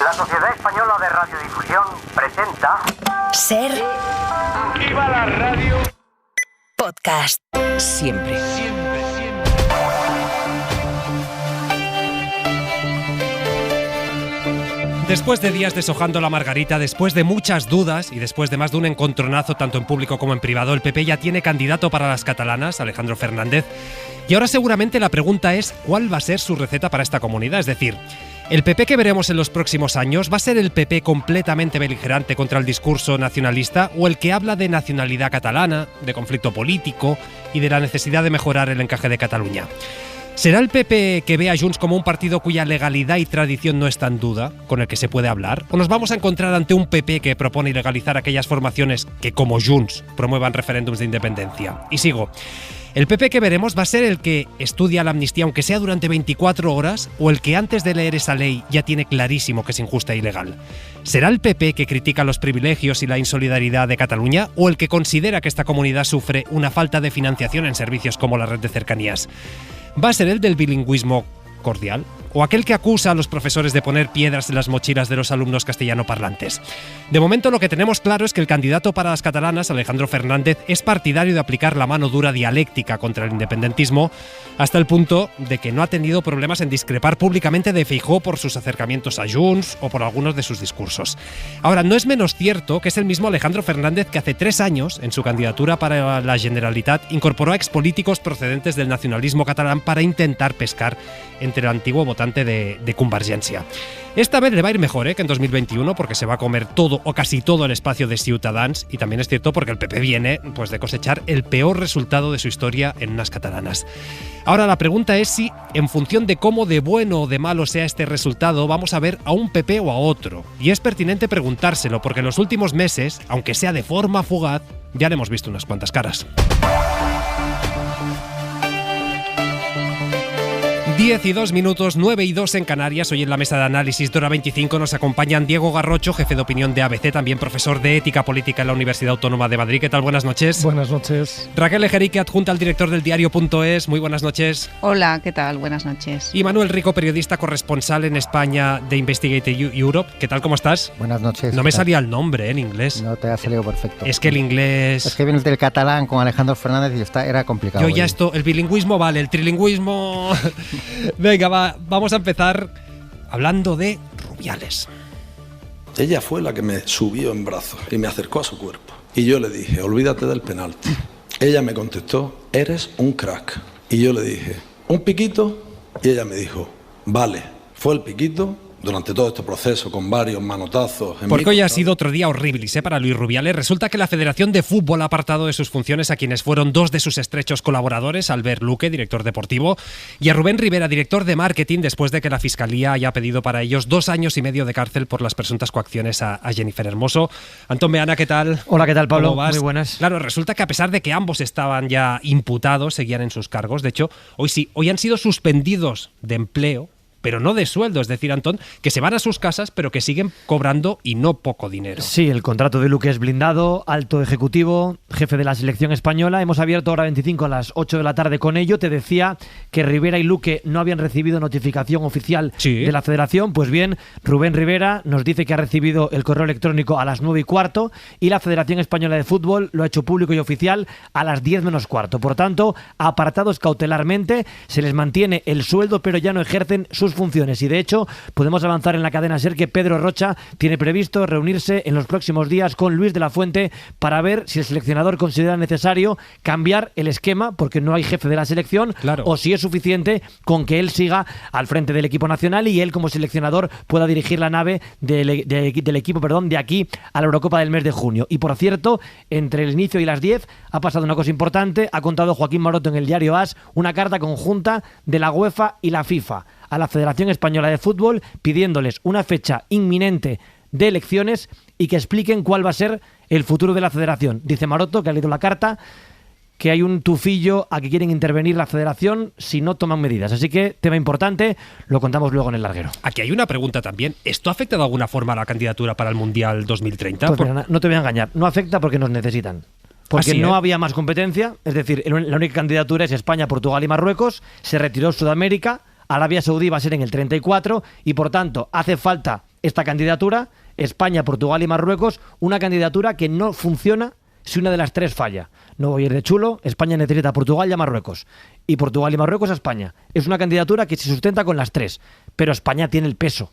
La Sociedad Española de Radiodifusión presenta... Ser... ¡Viva la radio! Podcast. Siempre. Después de días deshojando la margarita, después de muchas dudas y después de más de un encontronazo tanto en público como en privado, el PP ya tiene candidato para las catalanas, Alejandro Fernández. Y ahora seguramente la pregunta es ¿cuál va a ser su receta para esta comunidad? Es decir, ¿el PP que veremos en los próximos años va a ser el PP completamente beligerante contra el discurso nacionalista o el que habla de nacionalidad catalana, de conflicto político y de la necesidad de mejorar el encaje de Cataluña? ¿Será el PP que ve a Junts como un partido cuya legalidad y tradición no está en duda, con el que se puede hablar? ¿O nos vamos a encontrar ante un PP que propone ilegalizar aquellas formaciones que, como Junts, promuevan referéndums de independencia? Y sigo. ¿El PP que veremos va a ser el que estudia la amnistía aunque sea durante 24 horas o el que antes de leer esa ley ya tiene clarísimo que es injusta e ilegal? ¿Será el PP que critica los privilegios y la insolidaridad de Cataluña o el que considera que esta comunidad sufre una falta de financiación en servicios como la red de cercanías? ¿Va a ser el del bilingüismo cordial? ¿O aquel que acusa a los profesores de poner piedras en las mochilas de los alumnos castellano parlantes? De momento lo que tenemos claro es que el candidato para las catalanas, Alejandro Fernández, es partidario de aplicar la mano dura dialéctica contra el independentismo hasta el punto de que no ha tenido problemas en discrepar públicamente de Feijóo por sus acercamientos a Junts o por algunos de sus discursos. Ahora, no es menos cierto que es el mismo Alejandro Fernández que hace 3 años, en su candidatura para la Generalitat, incorporó a expolíticos procedentes del nacionalismo catalán para intentar pescar entre el antiguo votante de Convergència. Esta vez le va a ir mejor que en 2021 porque se va a comer todo o casi todo el espacio de Ciutadans y también es cierto porque el PP viene de cosechar el peor resultado de su historia en unas catalanas. Ahora la pregunta es si, en función de cómo de bueno o de malo sea este resultado, vamos a ver a un PP o a otro. Y es pertinente preguntárselo porque en los últimos meses, aunque sea de forma fugaz, ya le hemos visto unas cuantas caras. 10:02 minutos, 9:02 en Canarias. Hoy en la mesa de análisis de Hora 25 nos acompañan Diego Garrocho, jefe de opinión de ABC, también profesor de Ética Política en la Universidad Autónoma de Madrid. ¿Qué tal? Buenas noches. Buenas noches. Raquel Ejerique, adjunta al director del diario.es. Muy buenas noches. Hola, ¿qué tal? Buenas noches. Y Manuel Rico, periodista corresponsal en España de Investigate Europe. ¿Qué tal? ¿Cómo estás? Buenas noches. No me salía el nombre en inglés. No te ha salido perfecto. Es que el inglés... Es que viene del catalán con Alejandro Fernández y era complicado. Yo ya el bilingüismo vale, el trilingüismo... Venga, vamos a empezar hablando de Rubiales. Ella fue la que me subió en brazos y me acercó a su cuerpo. Y yo le dije, olvídate del penalti. Ella me contestó, eres un crack. Y yo le dije, ¿un piquito? Y ella me dijo, vale. Fue el piquito durante todo este proceso con varios manotazos. Porque hoy ha sido otro día horrible para Luis Rubiales. Resulta que la Federación de Fútbol ha apartado de sus funciones a quienes fueron 2 de sus estrechos colaboradores, Albert Luque, director deportivo, y a Rubén Rivera, director de marketing, después de que la Fiscalía haya pedido para ellos 2 años y medio de cárcel por las presuntas coacciones a Jennifer Hermoso. Antón Meana, ¿qué tal? Hola, ¿qué tal, Pablo? ¿Cómo vas? Muy buenas. Claro, resulta que a pesar de que ambos estaban ya imputados, seguían en sus cargos. De hecho, hoy han sido suspendidos de empleo, pero no de sueldo, es decir, Antón, que se van a sus casas, pero que siguen cobrando y no poco dinero. Sí, el contrato de Luque es blindado, alto ejecutivo, jefe de la selección española. Hemos abierto Hora 25 a las 8 de la tarde con ello. Te decía que Rivera y Luque no habían recibido notificación oficial de la Federación. Pues bien, Rubén Rivera nos dice que ha recibido el correo electrónico a las 9:15 y la Federación Española de Fútbol lo ha hecho público y oficial a las 10:15. Por tanto, apartados cautelarmente, se les mantiene el sueldo, pero ya no ejercen sus funciones. Y de hecho, podemos avanzar en la cadena SER que Pedro Rocha tiene previsto reunirse en los próximos días con Luis de la Fuente para ver si el seleccionador considera necesario cambiar el esquema, porque no hay jefe de la selección, o si es suficiente con que él siga al frente del equipo nacional y él como seleccionador pueda dirigir la nave del equipo de aquí a la Eurocopa del mes de junio. Y por cierto, entre el inicio y las 10 ha pasado una cosa importante. Ha contado Joaquín Maroto en el diario AS una carta conjunta de la UEFA y la FIFA a la Federación Española de Fútbol pidiéndoles una fecha inminente de elecciones y que expliquen cuál va a ser el futuro de la federación. Dice Maroto, que ha leído la carta, que hay un tufillo a que quieren intervenir la federación si no toman medidas. Así que, tema importante, lo contamos luego en el larguero. Aquí hay una pregunta también. ¿Esto afecta de alguna forma a la candidatura para el Mundial 2030? Pues mira, no te voy a engañar. No afecta porque nos necesitan. Porque no había más competencia. Es decir, la única candidatura es España, Portugal y Marruecos. Se retiró Sudamérica. Arabia Saudí va a ser en el 34 y por tanto hace falta esta candidatura, España, Portugal y Marruecos, una candidatura que no funciona si una de las tres falla. No voy a ir de chulo, España necesita a Portugal y a Marruecos. Y Portugal y Marruecos a España. Es una candidatura que se sustenta con las tres. Pero España tiene el peso.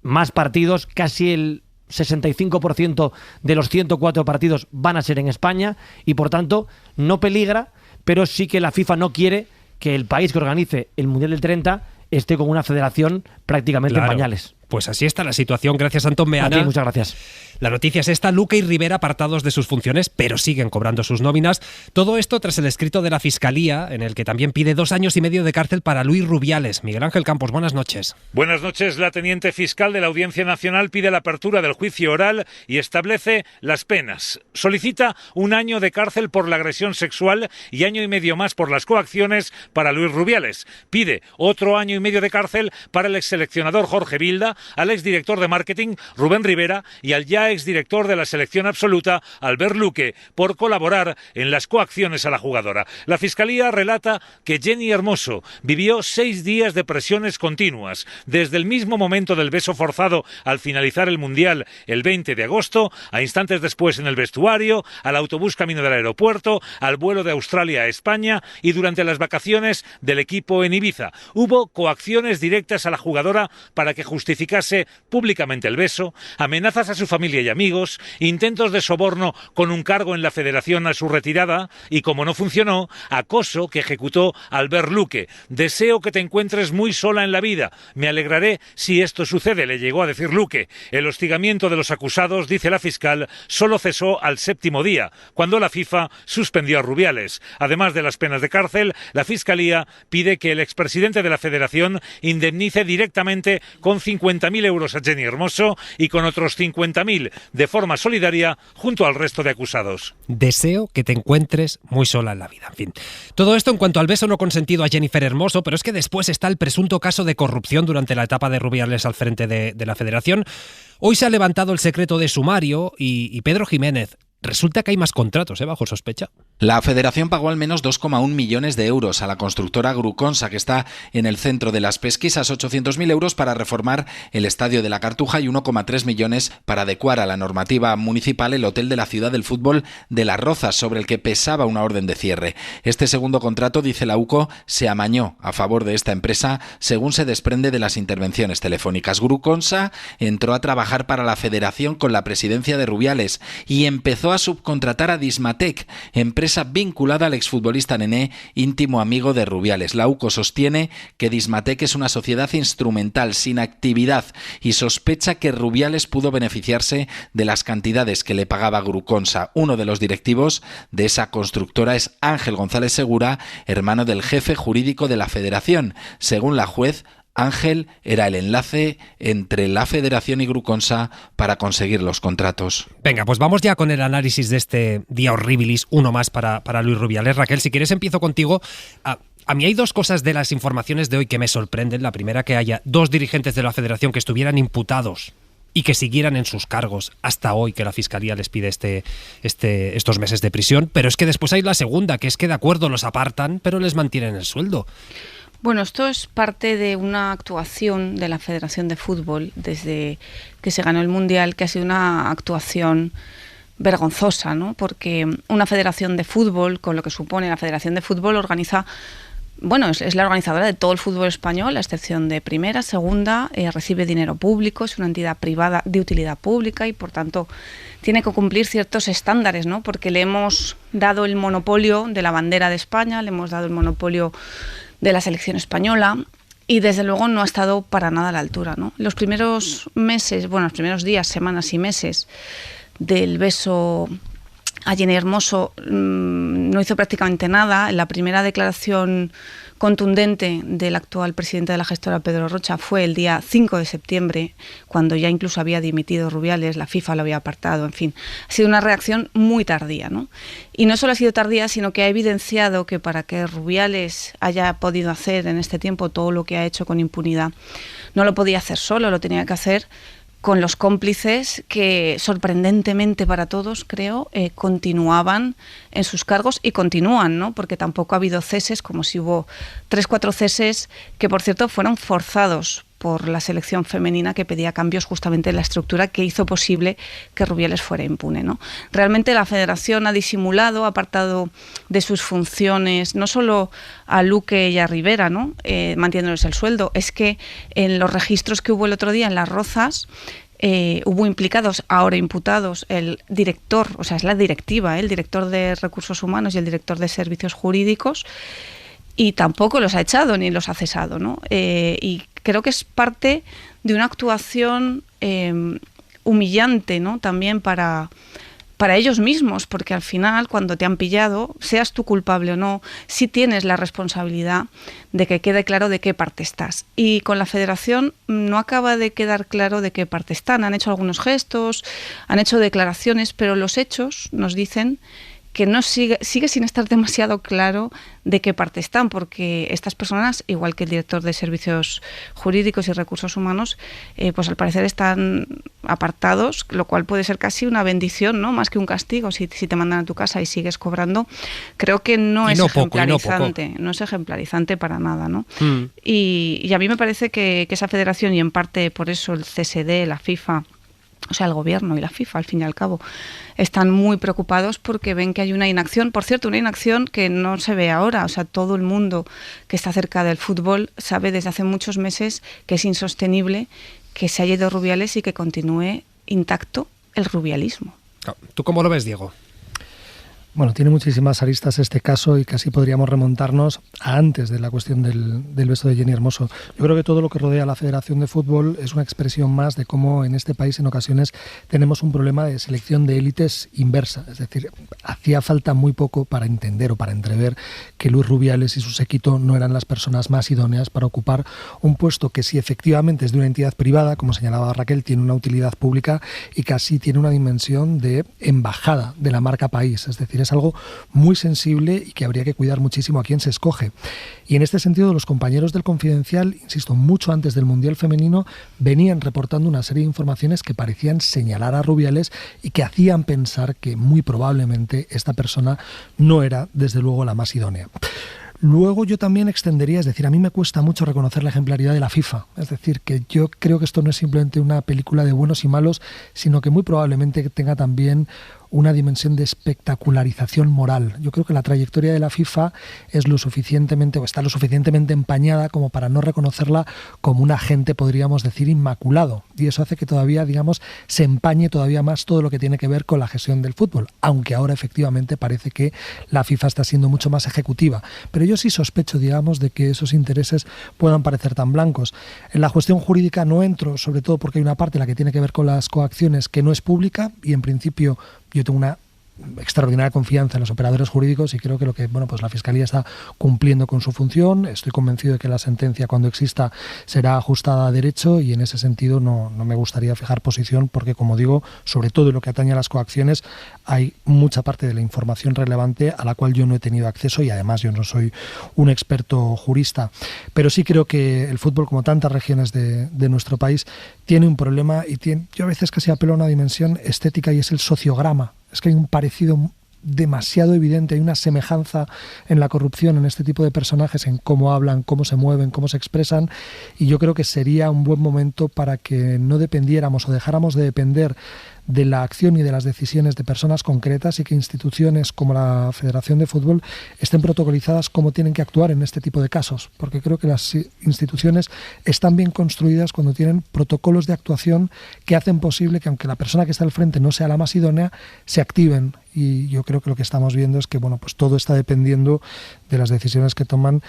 Más partidos, casi el 65% de los 104 partidos van a ser en España. Y por tanto, no peligra, pero sí que la FIFA no quiere que el país que organice el Mundial del 30 esté con una federación prácticamente en pañales. Pues así está la situación. Gracias, Antón Meana. A ti, muchas gracias. La noticia es esta: Luque y Rivera apartados de sus funciones, pero siguen cobrando sus nóminas. Todo esto tras el escrito de la Fiscalía, en el que también pide 2 años y medio de cárcel para Luis Rubiales. Miguel Ángel Campos, buenas noches. Buenas noches. La teniente fiscal de la Audiencia Nacional pide la apertura del juicio oral y establece las penas. Solicita 1 año de cárcel por la agresión sexual y 1 año y medio más por las coacciones para Luis Rubiales. Pide otro 1 año y medio de cárcel para el exseleccionador Jorge Vilda, al exdirector de marketing Rubén Rivera y al ya exdirector de la selección absoluta Albert Luque por colaborar en las coacciones a la jugadora. La Fiscalía relata que Jenny Hermoso vivió 6 días de presiones continuas, desde el mismo momento del beso forzado al finalizar el Mundial el 20 de agosto, a instantes después en el vestuario, al autobús camino del aeropuerto, al vuelo de Australia a España y durante las vacaciones del equipo en Ibiza. Hubo coacciones directas a la jugadora para que justificase públicamente el beso, amenazas a su familia y amigos, intentos de soborno con un cargo en la federación a su retirada y, como no funcionó, acoso que ejecutó Albert Luque. Deseo que te encuentres muy sola en la vida. Me alegraré si esto sucede, le llegó a decir Luque. El hostigamiento de los acusados, dice la fiscal, solo cesó al 7º día, cuando la FIFA suspendió a Rubiales. Además de las penas de cárcel, la Fiscalía pide que el expresidente de la federación indemnice directamente con 50.000 euros a Jenny Hermoso y con otros 50.000 de forma solidaria junto al resto de acusados. Deseo que te encuentres muy sola en la vida. En fin, todo esto en cuanto al beso no consentido a Jennifer Hermoso, pero es que después está el presunto caso de corrupción durante la etapa de Rubiales al frente de la federación. Hoy se ha levantado el secreto de sumario y Pedro Jiménez. Resulta que hay más contratos, bajo sospecha. La Federación pagó al menos 2,1 millones de euros a la constructora Gruconsa, que está en el centro de las pesquisas, 800.000 euros para reformar el Estadio de la Cartuja y 1,3 millones para adecuar a la normativa municipal el hotel de la Ciudad del Fútbol de Las Rozas, sobre el que pesaba una orden de cierre. Este segundo contrato, dice la UCO, se amañó a favor de esta empresa, según se desprende de las intervenciones telefónicas. Gruconsa entró a trabajar para la Federación con la presidencia de Rubiales y empezó a subcontratar a Dismatec, empresa vinculada al exfutbolista Nené, íntimo amigo de Rubiales. La UCO sostiene que Dismatec es una sociedad instrumental sin actividad y sospecha que Rubiales pudo beneficiarse de las cantidades que le pagaba Gruconsa. Uno de los directivos de esa constructora es Ángel González Segura, hermano del jefe jurídico de la Federación. Según la juez, Ángel era el enlace entre la Federación y Gruconsa para conseguir los contratos. Venga, pues vamos ya con el análisis de este día horribilis, uno más para Luis Rubiales. Raquel, si quieres empiezo contigo. A mí hay 2 cosas de las informaciones de hoy que me sorprenden. La primera, que haya 2 dirigentes de la Federación que estuvieran imputados y que siguieran en sus cargos hasta hoy, que la Fiscalía les pide estos meses de prisión. Pero es que después hay la segunda, que es que de acuerdo los apartan, pero les mantienen el sueldo. Bueno, esto es parte de una actuación de la Federación de Fútbol desde que se ganó el Mundial, que ha sido una actuación vergonzosa, ¿no? Porque una federación de fútbol, con lo que supone la Federación de Fútbol, organiza, bueno, es la organizadora de todo el fútbol español, a excepción de primera, segunda, recibe dinero público, es una entidad privada de utilidad pública y, por tanto, tiene que cumplir ciertos estándares, ¿no? Porque le hemos dado el monopolio de la bandera de España, le hemos dado el monopolio de la selección española y desde luego no ha estado para nada a la altura, ¿no? Los primeros meses, bueno, los primeros días, semanas y meses del beso a Jenny Hermoso no hizo prácticamente nada. La primera declaración contundente del actual presidente de la gestora, Pedro Rocha, fue el día 5 de septiembre, cuando ya incluso había dimitido Rubiales, la FIFA lo había apartado, en fin. Ha sido una reacción muy tardía, ¿no? Y no solo ha sido tardía, sino que ha evidenciado que para que Rubiales haya podido hacer en este tiempo todo lo que ha hecho con impunidad, no lo podía hacer solo, lo tenía que hacer con los cómplices que, sorprendentemente para todos, creo, continuaban en sus cargos y continúan, ¿no? Porque tampoco ha habido ceses, como si hubo 3-4 ceses que, por cierto, fueron forzados por la selección femenina, que pedía cambios justamente en la estructura que hizo posible que Rubiales fuera impune, ¿no? Realmente la Federación ha disimulado, ha apartado de sus funciones no solo a Luque y a Rivera, ¿no? Manteniéndoles el sueldo, es que en los registros que hubo el otro día en Las Rozas, hubo implicados, ahora imputados, el director, o sea, es la directiva, el director de Recursos Humanos y el director de Servicios Jurídicos, y tampoco los ha echado ni los ha cesado, ¿no? Y creo que es parte de una actuación humillante, ¿no? También para ellos mismos, porque al final, cuando te han pillado, seas tú culpable o no, sí tienes la responsabilidad de que quede claro de qué parte estás. Y con la Federación no acaba de quedar claro de qué parte están. Han hecho algunos gestos, han hecho declaraciones, pero los hechos nos dicen que no sigue sin estar demasiado claro de qué parte están, porque estas personas, igual que el director de Servicios Jurídicos y Recursos Humanos, pues al parecer están apartados, lo cual puede ser casi una bendición, ¿no? Más que un castigo, si te mandan a tu casa y sigues cobrando. Creo que no es ejemplarizante, no es ejemplarizante para nada, ¿no? Y a mí me parece que esa federación, y en parte por eso el CSD, la FIFA, o sea, el gobierno y la FIFA, al fin y al cabo, están muy preocupados porque ven que hay una inacción. Por cierto, una inacción que no se ve ahora. O sea, todo el mundo que está cerca del fútbol sabe desde hace muchos meses que es insostenible que se haya ido Rubiales y que continúe intacto el rubialismo. ¿Tú cómo lo ves, Diego? Bueno, tiene muchísimas aristas este caso y casi podríamos remontarnos a antes de la cuestión del beso de Jenny Hermoso. Yo creo que todo lo que rodea a la Federación de Fútbol es una expresión más de cómo en este país en ocasiones tenemos un problema de selección de élites inversa. Es decir, hacía falta muy poco para entender o para entrever que Luis Rubiales y su séquito no eran las personas más idóneas para ocupar un puesto que, si efectivamente es de una entidad privada, como señalaba Raquel, tiene una utilidad pública y casi tiene una dimensión de embajada de la marca país. Es decir, es algo muy sensible y que habría que cuidar muchísimo a quién se escoge. Y en este sentido, los compañeros del Confidencial, insisto, mucho antes del Mundial Femenino, venían reportando una serie de informaciones que parecían señalar a Rubiales y que hacían pensar que muy probablemente esta persona no era, desde luego, la más idónea. Luego yo también extendería, es decir, a mí me cuesta mucho reconocer la ejemplaridad de la FIFA. Es decir, que yo creo que esto no es simplemente una película de buenos y malos, sino que muy probablemente tenga también una dimensión de espectacularización moral. Yo creo que la trayectoria de la FIFA es lo suficientemente, o está lo suficientemente empañada como para no reconocerla como un agente, podríamos decir, inmaculado. Y eso hace que todavía, digamos, se empañe todavía más todo lo que tiene que ver con la gestión del fútbol. Aunque ahora efectivamente parece que la FIFA está siendo mucho más ejecutiva. Pero yo sí sospecho, digamos, de que esos intereses puedan parecer tan blancos. En la cuestión jurídica no entro, sobre todo porque hay una parte, la que tiene que ver con las coacciones, que no es pública y en principio yo tengo una extraordinaria confianza en los operadores jurídicos y creo que la Fiscalía está cumpliendo con su función. Estoy convencido de que la sentencia, cuando exista, será ajustada a derecho y en ese sentido no me gustaría fijar posición porque, como digo, sobre todo en lo que atañe a las coacciones, hay mucha parte de la información relevante a la cual yo no he tenido acceso y además yo no soy un experto jurista. Pero sí creo que el fútbol, como tantas regiones de nuestro país, tiene un problema y yo a veces casi apelo a una dimensión estética y es el sociograma. Es que hay un parecido demasiado evidente, hay una semejanza en la corrupción en este tipo de personajes, en cómo hablan, cómo se mueven, cómo se expresan, y yo creo que sería un buen momento para que no dependiéramos o dejáramos de depender de la acción y de las decisiones de personas concretas y que instituciones como la Federación de Fútbol estén protocolizadas cómo tienen que actuar en este tipo de casos, porque creo que las instituciones están bien construidas cuando tienen protocolos de actuación que hacen posible que, aunque la persona que está al frente no sea la más idónea, se activen. Y yo creo que lo que estamos viendo es que pues todo está dependiendo de las decisiones que toman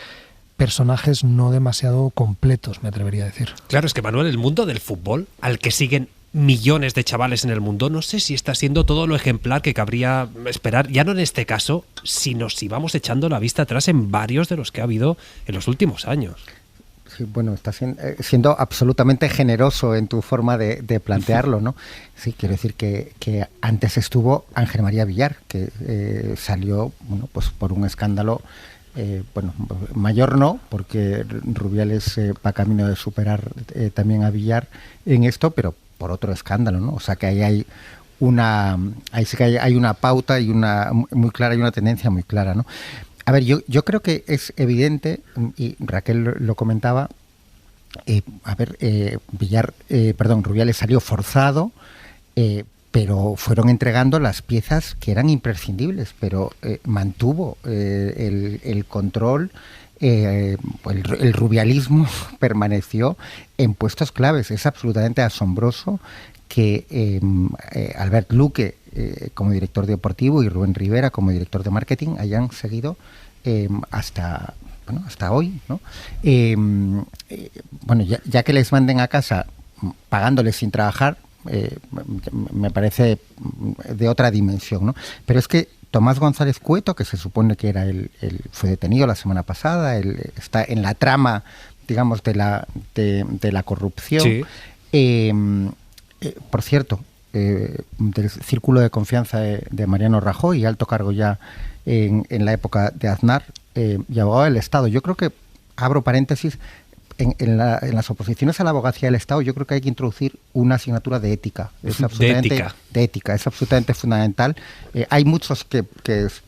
personajes no demasiado completos, me atrevería a decir. Claro, es que, Manuel, el mundo del fútbol, al que siguen millones de chavales en el mundo, no sé si está siendo todo lo ejemplar que cabría esperar, ya no en este caso, sino si vamos echando la vista atrás en varios de los que ha habido en los últimos años. Sí, bueno, estás siendo absolutamente generoso en tu forma de plantearlo, ¿no? Sí, quiero decir que antes estuvo Ángel María Villar, que salió, pues por un escándalo, mayor no, porque Rubiales va camino de superar también a Villar en esto, pero por otro escándalo, ¿no? O sea que ahí sí que hay una pauta y una muy clara y una tendencia muy clara, ¿no? A ver, yo creo que es evidente, y Raquel lo comentaba, Rubiales salió forzado, pero fueron entregando las piezas que eran imprescindibles, pero mantuvo el control. El rubialismo permaneció en puestos claves. Es absolutamente asombroso que Albert Luque como director deportivo y Rubén Rivera como director de marketing hayan seguido hasta hoy, ¿no? Ya que les manden a casa pagándoles sin trabajar, me parece de otra dimensión, ¿no? Pero es que Tomás González Cueto, que se supone que era fue detenido la semana pasada, está en la trama, digamos, de la corrupción. Sí. Por cierto, del círculo de confianza de Mariano Rajoy, alto cargo ya en la época de Aznar, y abogado del Estado. Yo creo que, abro paréntesis, en las oposiciones a la abogacía del Estado yo creo que hay que introducir una asignatura de ética. Es absolutamente fundamental. Hay muchos que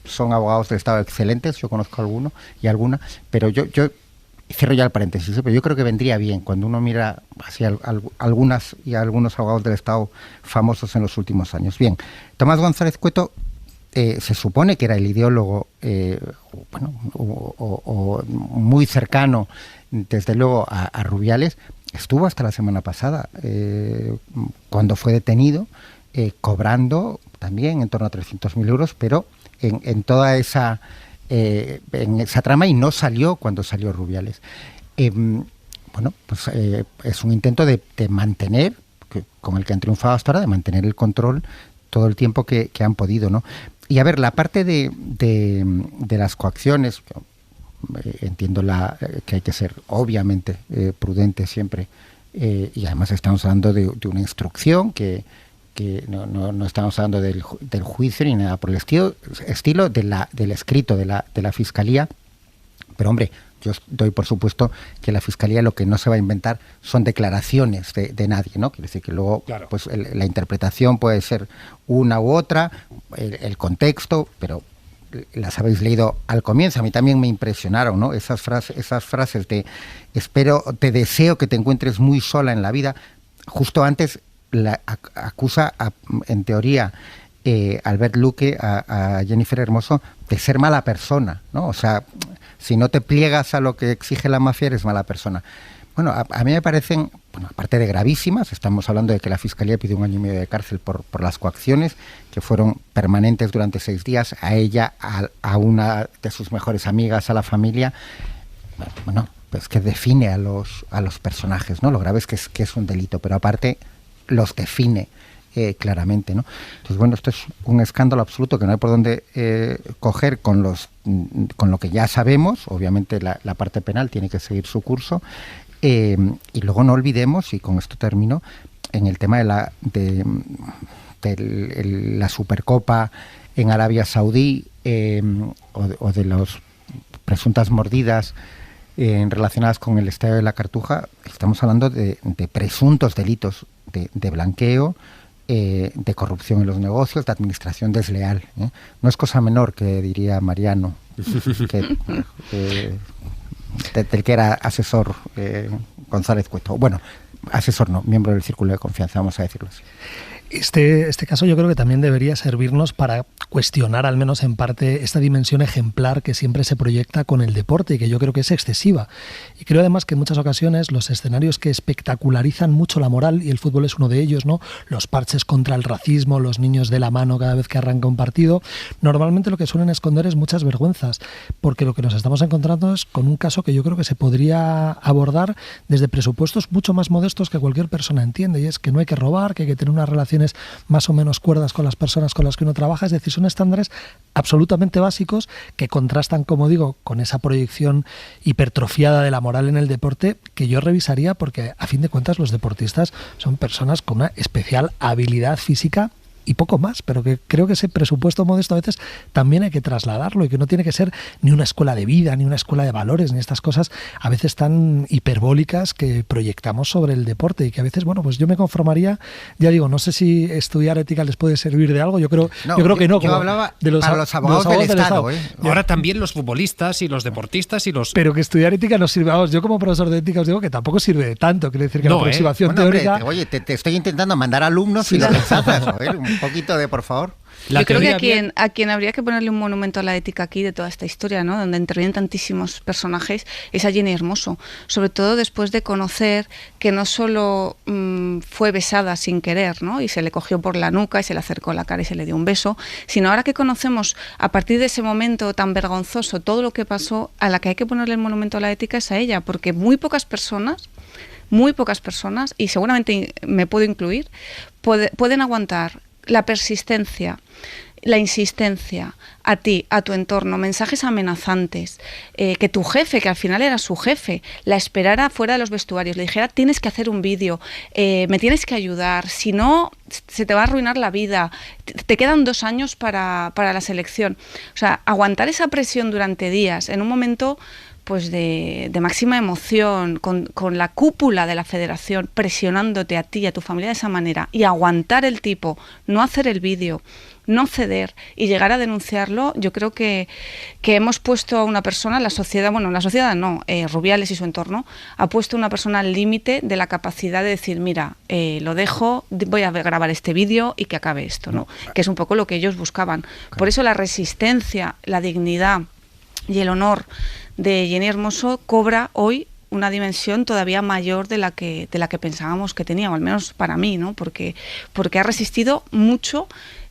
son abogados del Estado excelentes, yo conozco alguna, pero yo cierro ya el paréntesis, pero yo creo que vendría bien cuando uno mira hacia algunos abogados del Estado famosos en los últimos años. Bien, Tomás González Cueto se supone que era el ideólogo muy cercano, desde luego, a Rubiales. Estuvo hasta la semana pasada, cuando fue detenido, cobrando también en torno a 300.000 euros, pero en toda esa trama, y no salió cuando salió Rubiales. Es un intento de mantener, con el que han triunfado hasta ahora, de mantener el control todo el tiempo que han podido, ¿no? Y a ver, la parte de las coacciones, entiendo que hay que ser obviamente prudente siempre, y además estamos hablando de una instrucción que no estamos hablando del juicio ni nada por el estilo del escrito de la Fiscalía, pero hombre, yo doy por supuesto que la Fiscalía lo que no se va a inventar son declaraciones de nadie, ¿no? Quiere decir que luego, claro, pues la interpretación puede ser una u otra, el contexto, pero las habéis leído al comienzo. A mí también me impresionaron, ¿no? Esas frases de te deseo que te encuentres muy sola en la vida. Justo antes acusa en teoría Albert Luque a Jennifer Hermoso de ser mala persona, ¿no? O sea, si no te pliegas a lo que exige la mafia, eres mala persona. Bueno, a mí me parecen, aparte de gravísimas, estamos hablando de que la Fiscalía pidió 1 año y medio de cárcel por las coacciones, que fueron permanentes durante 6 días, a ella, a una de sus mejores amigas, a la familia. Bueno, pues que define a los personajes, ¿no? Lo grave es que es un delito, pero aparte los define claramente, ¿no? Entonces, bueno, esto es un escándalo absoluto que no hay por dónde coger con lo que ya sabemos. Obviamente la parte penal tiene que seguir su curso. Y luego no olvidemos, y con esto termino, en el tema de la Supercopa en Arabia Saudí, o de las presuntas mordidas relacionadas con el Estadio de la Cartuja. Estamos hablando de presuntos delitos de blanqueo, de corrupción en los negocios, de administración desleal, ¿eh? No es cosa menor, que diría Mariano, del que era asesor González Cueto. Bueno, asesor no, miembro del círculo de confianza, vamos a decirlo así. Este caso yo creo que también debería servirnos para cuestionar, al menos en parte, esta dimensión ejemplar que siempre se proyecta con el deporte y que yo creo que es excesiva. Y creo además que en muchas ocasiones los escenarios que espectacularizan mucho la moral, y el fútbol es uno de ellos, ¿no? Los parches contra el racismo, los niños de la mano cada vez que arranca un partido, normalmente lo que suelen esconder es muchas vergüenzas, porque lo que nos estamos encontrando es con un caso que yo creo que se podría abordar desde presupuestos mucho más modestos que cualquier persona entiende, y es que no hay que robar, que hay que tener unas relaciones más o menos cuerdas con las personas con las que uno trabaja. Es decir, son estándares absolutamente básicos que contrastan, como digo, con esa proyección hipertrofiada de la moral en el deporte, que yo revisaría, porque a fin de cuentas los deportistas son personas con una especial habilidad física y poco más, pero que creo que ese presupuesto modesto a veces también hay que trasladarlo y que no tiene que ser ni una escuela de vida, ni una escuela de valores, ni estas cosas a veces tan hiperbólicas que proyectamos sobre el deporte y que a veces, bueno, pues yo me conformaría, ya digo, no sé si estudiar ética les puede servir de algo, yo creo que no. Yo hablaba de los abogados del Estado. Y ahora también los futbolistas y los deportistas y los... Pero que estudiar ética no sirve, vamos, yo como profesor de ética os digo que tampoco sirve de tanto, quiere decir que la aproximación teórica... Hombre, oye, te estoy intentando mandar alumnos y lo rechazas, un poquito de, por favor. Yo creo que a quien habría que ponerle un monumento a la ética aquí de toda esta historia, ¿no?, donde intervienen tantísimos personajes, es a Jenny Hermoso, sobre todo después de conocer que no solo fue besada sin querer, ¿no?, y se le cogió por la nuca y se le acercó la cara y se le dio un beso, sino ahora que conocemos a partir de ese momento tan vergonzoso todo lo que pasó, a la que hay que ponerle el monumento a la ética es a ella, porque muy pocas personas, y seguramente me puedo incluir, pueden aguantar la persistencia, la insistencia a ti, a tu entorno, mensajes amenazantes, que tu jefe, que al final era su jefe, la esperara fuera de los vestuarios, le dijera tienes que hacer un vídeo, me tienes que ayudar, si no se te va a arruinar la vida, te quedan 2 años para la selección. O sea, aguantar esa presión durante días en un momento pues de máxima emoción, con la cúpula de la federación presionándote a ti y a tu familia de esa manera, y aguantar el tipo, no hacer el vídeo, no ceder y llegar a denunciarlo, yo creo que hemos puesto a una persona, la sociedad no, Rubiales y su entorno, ha puesto a una persona al límite de la capacidad de decir, mira, lo dejo, voy a grabar este vídeo y que acabe esto, ¿no? Que es un poco lo que ellos buscaban. Por eso la resistencia, la dignidad y el honor de Jenny Hermoso cobra hoy una dimensión todavía mayor de la que pensábamos que tenía, o al menos para mí, ¿no? Porque ha resistido mucho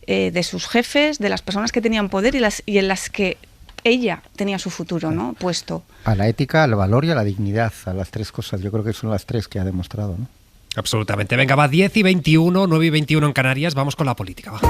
de sus jefes, de las personas que tenían poder y en las que ella tenía su futuro, ¿no?, puesto. A la ética, al valor y a la dignidad, a las 3 cosas. Yo creo que son las 3 que ha demostrado, ¿no? Absolutamente. Venga, va 10:21, 9:21 en Canarias. Vamos con la política, va.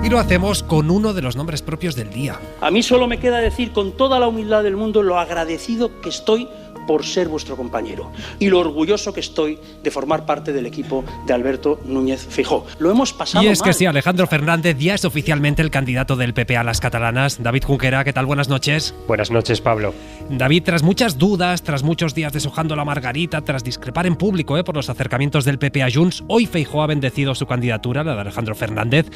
Y lo hacemos con uno de los nombres propios del día. A mí solo me queda decir con toda la humildad del mundo lo agradecido que estoy por ser vuestro compañero y lo orgulloso que estoy de formar parte del equipo de Alberto Núñez Feijóo. Lo hemos pasado mal. Y es que sí, Alejandro Fernández ya es oficialmente el candidato del PP a las catalanas. David Junquera, ¿qué tal? Buenas noches. Buenas noches, Pablo. David, tras muchas dudas, tras muchos días deshojando la margarita, tras discrepar en público por los acercamientos del PP a Junts, hoy Feijóo ha bendecido su candidatura, la de Alejandro Fernández,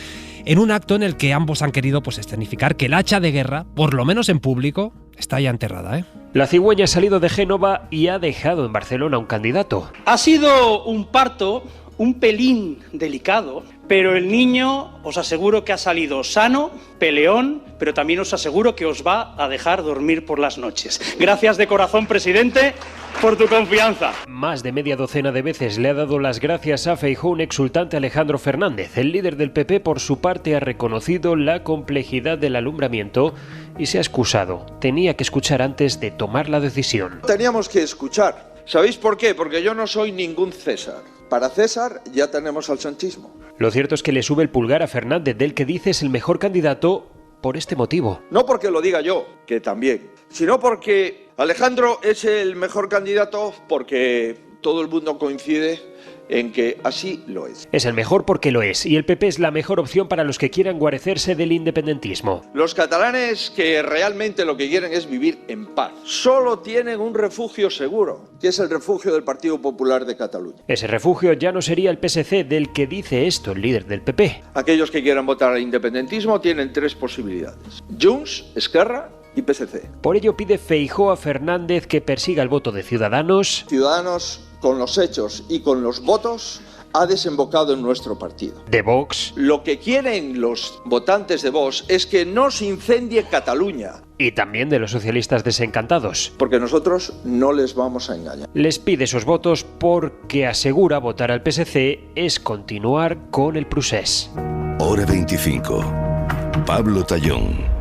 en un acto en el que ambos han querido escenificar que el hacha de guerra, por lo menos en público, está ya enterrada, ¿eh? La cigüeña ha salido de Génova y ha dejado en Barcelona un candidato. Ha sido un parto un pelín delicado, pero el niño os aseguro que ha salido sano, peleón, pero también os aseguro que os va a dejar dormir por las noches. Gracias de corazón, presidente, por tu confianza. Más de media docena de veces le ha dado las gracias a Feijóo un exultante Alejandro Fernández. El líder del PP, por su parte, ha reconocido la complejidad del alumbramiento y se ha excusado. Tenía que escuchar antes de tomar la decisión. Teníamos que escuchar. ¿Sabéis por qué? Porque yo no soy ningún César. Para César ya tenemos al sanchismo. Lo cierto es que le sube el pulgar a Fernández, del que dice es el mejor candidato por este motivo. No porque lo diga yo, que también, sino porque Alejandro es el mejor candidato porque todo el mundo coincide en que así lo es. Es el mejor porque lo es, y el PP es la mejor opción para los que quieran guarecerse del independentismo. Los catalanes que realmente lo que quieren es vivir en paz, solo tienen un refugio seguro, que es el refugio del Partido Popular de Cataluña. Ese refugio ya no sería el PSC, del que dice esto el líder del PP. Aquellos que quieran votar al independentismo tienen 3 posibilidades: Junts, Esquerra y PSC. Por ello pide Feijóo a Fernández que persiga el voto de Ciudadanos. Ciudadanos, con los hechos y con los votos, ha desembocado en nuestro partido. De Vox. Lo que quieren los votantes de Vox es que no se incendie Cataluña. Y también de los socialistas desencantados. Porque nosotros no les vamos a engañar. Les pide esos votos porque asegura votar al PSC es continuar con el procés. Hora 25. Pablo Tallón.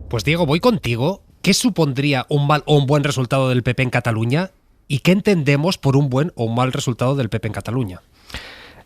Pues Diego, voy contigo. ¿Qué supondría un mal o un buen resultado del PP en Cataluña? ¿Y qué entendemos por un buen o un mal resultado del PP en Cataluña?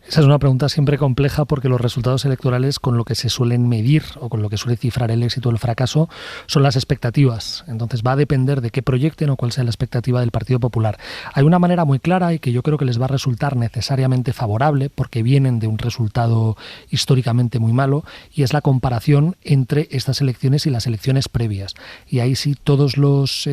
Esa es una pregunta siempre compleja porque los resultados electorales con lo que se suelen medir o con lo que suele cifrar el éxito o el fracaso son las expectativas. Entonces va a depender de qué proyecten o cuál sea la expectativa del Partido Popular. Hay una manera muy clara y que yo creo que les va a resultar necesariamente favorable porque vienen de un resultado históricamente muy malo y es la comparación entre estas elecciones y las elecciones previas. Y ahí sí todos los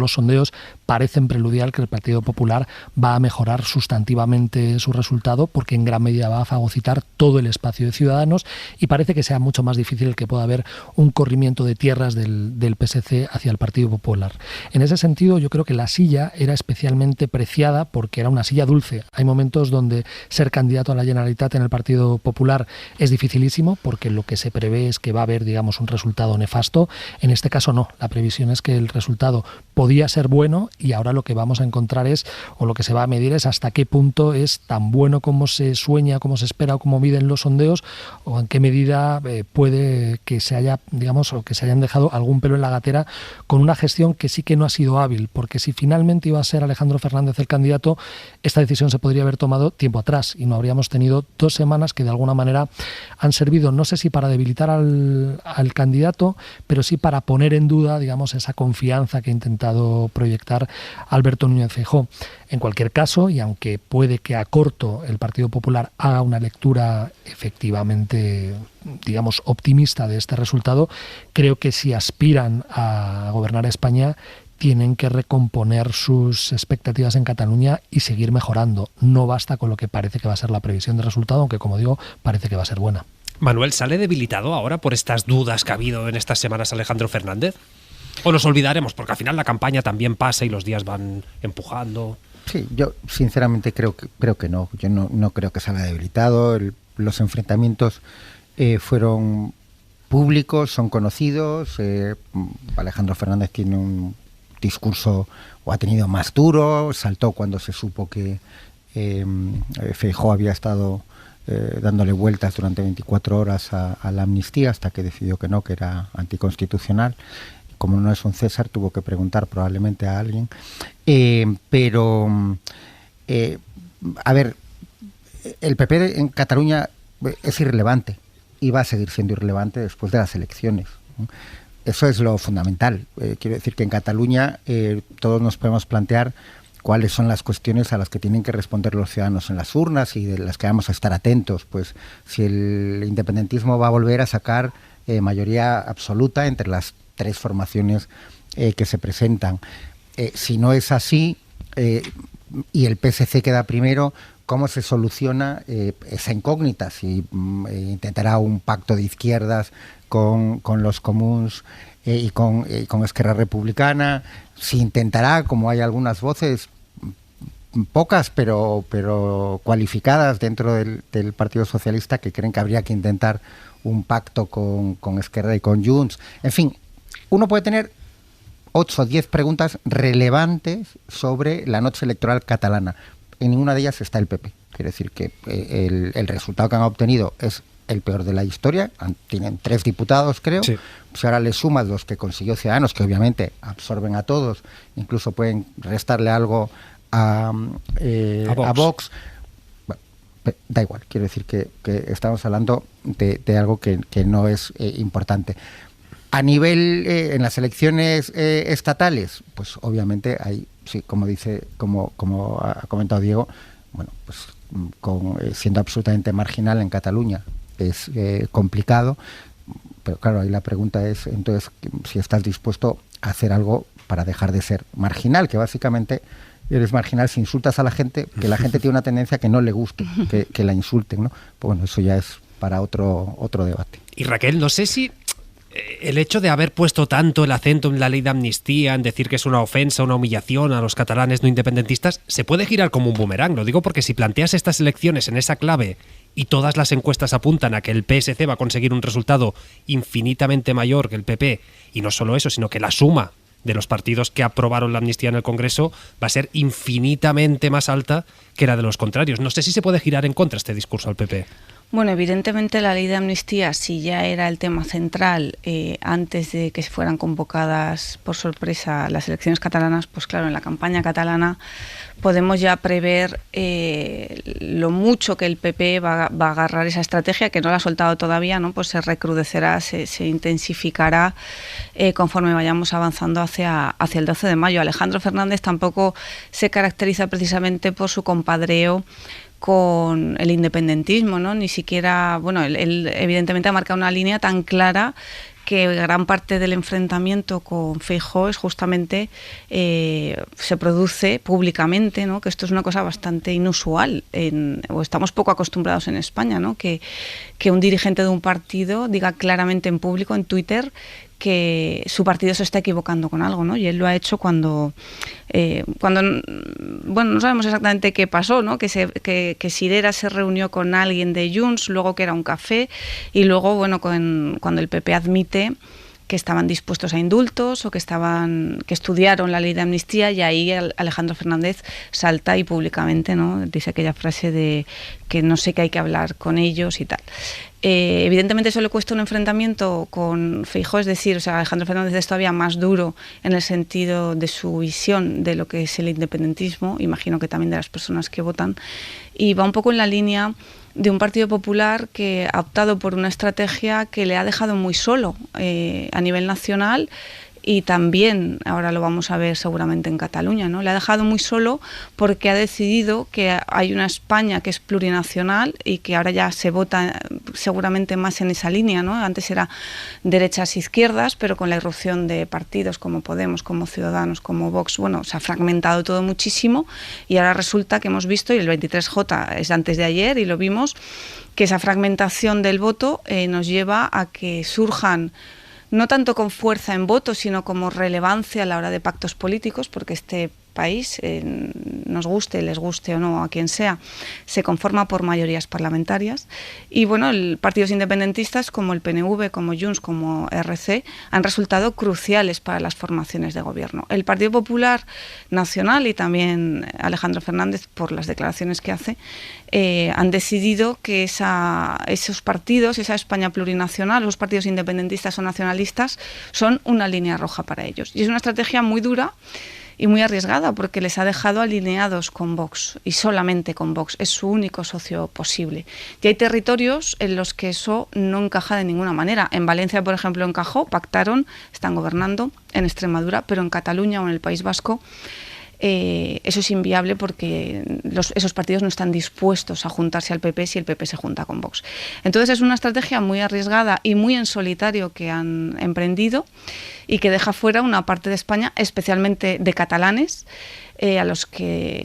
sondeos parecen preludiar que el Partido Popular va a mejorar sustantivamente su resultado porque en gran medida va a fagocitar todo el espacio de Ciudadanos y parece que sea mucho más difícil el que pueda haber un corrimiento de tierras del PSC hacia el Partido Popular. En ese sentido, yo creo que la silla era especialmente preciada porque era una silla dulce. Hay momentos donde ser candidato a la Generalitat en el Partido Popular es dificilísimo porque lo que se prevé es que va a haber, digamos, un resultado nefasto. En este caso no. La previsión es que el resultado podía ser bueno y ahora lo que vamos a encontrar es, o lo que se va a medir es hasta qué punto es tan bueno como se sueña, como se espera o como miden los sondeos, o en qué medida puede que se haya, digamos, o que se hayan dejado algún pelo en la gatera con una gestión que sí que no ha sido hábil, porque si finalmente iba a ser Alejandro Fernández el candidato, esta decisión se podría haber tomado tiempo atrás y no habríamos tenido 2 semanas que de alguna manera han servido, no sé si para debilitar al candidato, pero sí para poner en duda, digamos, esa confianza que ha intentado proyectar Alberto Núñez Feijóo. En cualquier caso, y aunque puede que a corto el Partido Popular haga una lectura efectivamente, digamos, optimista de este resultado, creo que si aspiran a gobernar España tienen que recomponer sus expectativas en Cataluña y seguir mejorando. No basta con lo que parece que va a ser la previsión de resultado, aunque, como digo, parece que va a ser buena. Manuel, ¿sale debilitado ahora por estas dudas que ha habido en estas semanas Alejandro Fernández? ¿O nos olvidaremos? Porque al final la campaña también pasa y los días van empujando. Sí, yo sinceramente creo que no. Yo no creo que salga debilitado. Los enfrentamientos fueron públicos, son conocidos. Alejandro Fernández tiene un discurso, o ha tenido más duro, saltó cuando se supo que Feijóo había estado dándole vueltas durante 24 horas a la amnistía hasta que decidió que no, que era anticonstitucional. Como no es un César, tuvo que preguntar probablemente a alguien. A ver, el PP en Cataluña es irrelevante y va a seguir siendo irrelevante después de las elecciones. Eso es lo fundamental. Quiero decir que en Cataluña todos nos podemos plantear cuáles son las cuestiones a las que tienen que responder los ciudadanos en las urnas y de las que vamos a estar atentos. Pues si el independentismo va a volver a sacar mayoría absoluta entre las 3 formaciones que se presentan. Si no es así y el PSC queda primero, ¿cómo se soluciona esa incógnita? Si intentará un pacto de izquierdas con los comuns y con Esquerra Republicana, si intentará, como hay algunas voces, pocas pero cualificadas dentro del Partido Socialista, que creen que habría que intentar un pacto con Esquerra y con Junts. En fin, uno puede tener 8 o 10 preguntas relevantes sobre la noche electoral catalana. En ninguna de ellas está el PP. Quiere decir que el resultado que han obtenido es el peor de la historia. Tienen 3 diputados, creo. Sí. Si ahora le sumas los que consiguió Ciudadanos, que obviamente absorben a todos, incluso pueden restarle algo a Vox. Bueno, da igual. Quiero decir que estamos hablando de algo que no es importante. A nivel, en las elecciones estatales, pues obviamente hay, sí, como ha comentado Diego, bueno, pues siendo absolutamente marginal en Cataluña es complicado, pero claro, ahí la pregunta es, entonces, si estás dispuesto a hacer algo para dejar de ser marginal, que básicamente eres marginal si insultas a la gente, que la gente tiene una tendencia que no le guste, que la insulten, ¿no? Pues bueno, eso ya es para otro debate. Y Raquel, no sé si el hecho de haber puesto tanto el acento en la ley de amnistía, en decir que es una ofensa, una humillación a los catalanes no independentistas, se puede girar como un boomerang. Lo digo porque si planteas estas elecciones en esa clave y todas las encuestas apuntan a que el PSC va a conseguir un resultado infinitamente mayor que el PP, y no solo eso, sino que la suma de los partidos que aprobaron la amnistía en el Congreso va a ser infinitamente más alta que la de los contrarios. No sé si se puede girar en contra este discurso al PP. Bueno, evidentemente la ley de amnistía, si ya era el tema central antes de que fueran convocadas por sorpresa las elecciones catalanas, pues claro, en la campaña catalana podemos ya prever lo mucho que el PP va a agarrar esa estrategia, que no la ha soltado todavía, ¿no? Pues se recrudecerá, se intensificará conforme vayamos avanzando hacia el 12 de mayo. Alejandro Fernández tampoco se caracteriza precisamente por su compadreo con el independentismo, ¿no? Ni siquiera, bueno, él evidentemente ha marcado una línea tan clara que gran parte del enfrentamiento con Feijóo es justamente se produce públicamente, ¿no? Que esto es una cosa bastante inusual, o estamos poco acostumbrados en España, ¿no? Que un dirigente de un partido diga claramente en público, en Twitter, que su partido se está equivocando con algo, ¿no? Y él lo ha hecho cuando bueno, no sabemos exactamente qué pasó, ¿no? Que Sirera se reunió con alguien de Junts, luego que era un café, y luego, bueno, cuando el PP admite que estaban dispuestos a indultos o que estudiaron la ley de amnistía, y ahí Alejandro Fernández salta y públicamente, ¿no? Dice aquella frase de que no sé qué hay que hablar con ellos y tal. Evidentemente eso le cuesta un enfrentamiento con Feijóo, es decir, o sea, Alejandro Fernández es todavía más duro en el sentido de su visión de lo que es el independentismo, imagino que también de las personas que votan, y va un poco en la línea de un Partido Popular que ha optado por una estrategia que le ha dejado muy solo a nivel nacional, y también, ahora lo vamos a ver seguramente en Cataluña, ¿no? Le ha dejado muy solo porque ha decidido que hay una España que es plurinacional y que ahora ya se vota seguramente más en esa línea, ¿no? Antes era derechas e izquierdas, pero con la irrupción de partidos como Podemos, como Ciudadanos, como Vox, bueno, se ha fragmentado todo muchísimo, y ahora resulta que hemos visto, y el 23J es antes de ayer y lo vimos, que esa fragmentación del voto nos lleva a que surjan, no tanto con fuerza en votos, sino como relevancia a la hora de pactos políticos, porque este país, nos guste, les guste o no a quien sea, se conforma por mayorías parlamentarias. Y bueno, partidos independentistas como el PNV, como Junts, como RC, han resultado cruciales para las formaciones de gobierno. El Partido Popular Nacional y también Alejandro Fernández, por las declaraciones que hace, han decidido que esos partidos, esa España plurinacional, los partidos independentistas o nacionalistas, son una línea roja para ellos. Y es una estrategia muy dura y muy arriesgada, porque les ha dejado alineados con Vox, y solamente con Vox, es su único socio posible. Y hay territorios en los que eso no encaja de ninguna manera. En Valencia, por ejemplo, encajó, pactaron, están gobernando, en Extremadura, pero en Cataluña o en el País Vasco eso es inviable, porque esos partidos no están dispuestos a juntarse al PP si el PP se junta con Vox. Entonces es una estrategia muy arriesgada y muy en solitario que han emprendido, y que deja fuera una parte de España, especialmente de catalanes,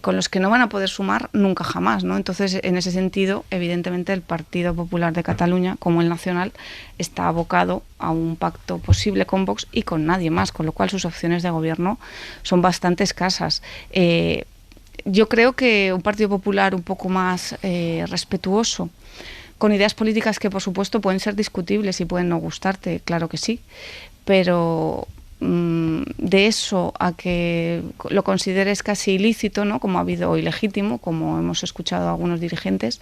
con los que no van a poder sumar nunca jamás, ¿no? Entonces, en ese sentido, evidentemente, el Partido Popular de Cataluña, como el nacional, está abocado a un pacto posible con Vox y con nadie más, con lo cual sus opciones de gobierno son bastante escasas. Yo creo que un Partido Popular un poco más respetuoso, con ideas políticas que, por supuesto, pueden ser discutibles y pueden no gustarte, claro que sí, pero de eso a que lo consideres casi ilícito, ¿no? Como ha habido, o ilegítimo, como hemos escuchado a algunos dirigentes,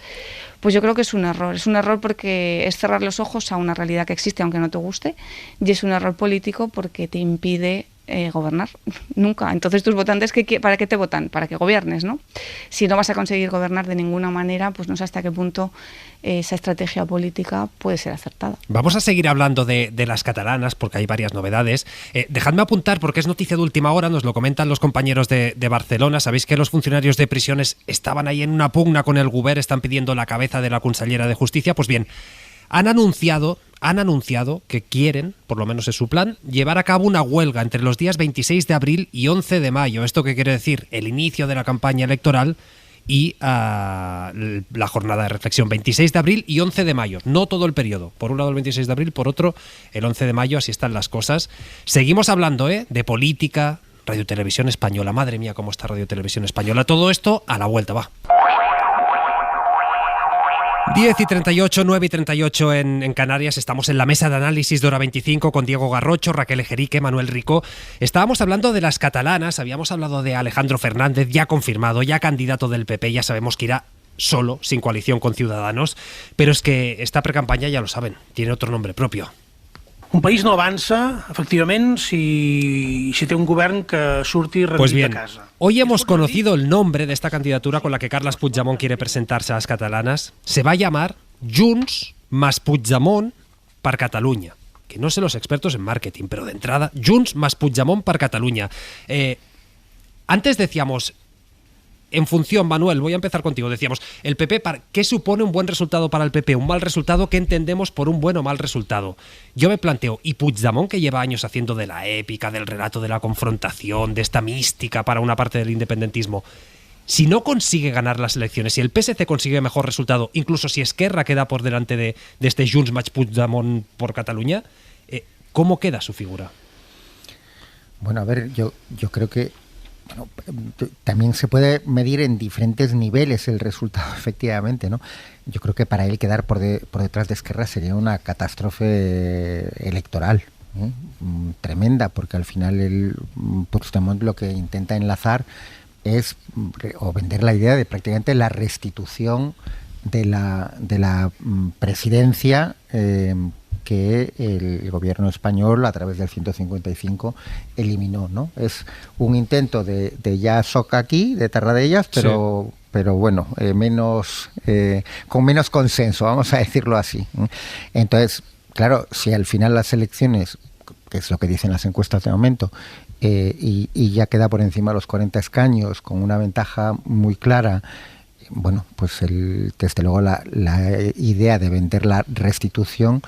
pues yo creo que es un error. Es un error porque es cerrar los ojos a una realidad que existe aunque no te guste, y es un error político porque te impide gobernar nunca. Entonces tus votantes, ¿para qué te votan? Para que gobiernes, ¿no? Si no vas a conseguir gobernar de ninguna manera, pues no sé hasta qué punto esa estrategia política puede ser acertada. Vamos a seguir hablando de las catalanas, porque hay varias novedades. Dejadme apuntar, porque es noticia de última hora, nos lo comentan los compañeros de Barcelona. Sabéis que los funcionarios de prisiones estaban ahí en una pugna con el Govern, están pidiendo la cabeza de la consellera de Justicia. Pues bien, han anunciado que quieren, por lo menos es su plan, llevar a cabo una huelga entre los días 26 de abril y 11 de mayo. ¿Esto qué quiere decir? El inicio de la campaña electoral y la jornada de reflexión, 26 de abril y 11 de mayo, no todo el periodo. Por un lado el 26 de abril, por otro el 11 de mayo, así están las cosas. Seguimos hablando de política, Radio Televisión Española. Madre mía, cómo está Radio Televisión Española. Todo esto a la vuelta, va. 10:38, 9:38 en Canarias. Estamos en la mesa de análisis de Hora 25 con Diego Garrocho, Raquel Ejerique, Manuel Rico. Estábamos hablando de las catalanas, habíamos hablado de Alejandro Fernández, ya confirmado, ya candidato del PP, ya sabemos que irá solo, sin coalición con Ciudadanos, pero es que esta precampaña, ya lo saben, tiene otro nombre propio. Un país no avança, efectivament, si té un govern que surti rendit Pues bien, a casa. hoy hemos conocido el nombre de esta candidatura con la que Carles Puigdemont quiere presentarse a las catalanas. Se va a llamar Junts más Puigdemont per Catalunya. Que no sé los expertos en marketing, pero de entrada, Junts más Puigdemont per Catalunya. Antes decíamos, en función, Manuel, voy a empezar contigo, decíamos, el PP, ¿qué supone un buen resultado para el PP? Un mal resultado, ¿qué entendemos por un buen o mal resultado? Yo me planteo, ¿y Puigdemont, que lleva años haciendo de la épica, del relato de la confrontación, de esta mística para una parte del independentismo, si no consigue ganar las elecciones, si el PSC consigue mejor resultado, incluso si Esquerra queda por delante de este Junts más Puigdemont por Cataluña, ¿cómo queda su figura? Bueno, a ver, yo creo que también se puede medir en diferentes niveles el resultado, efectivamente, ¿no? Yo creo que para él quedar por detrás de Esquerra sería una catástrofe electoral, tremenda, porque al final Puigdemont lo que intenta enlazar es o vender la idea de prácticamente la restitución de la presidencia que el gobierno español a través del 155 eliminó, ¿no? Es un intento de ya soca aquí, de Tarradellas, pero sí, pero bueno, con menos consenso, vamos a decirlo así. Entonces, claro, si al final las elecciones, que es lo que dicen las encuestas de momento, y ya queda por encima de los 40 escaños con una ventaja muy clara, bueno, pues desde luego la idea de vender la restitución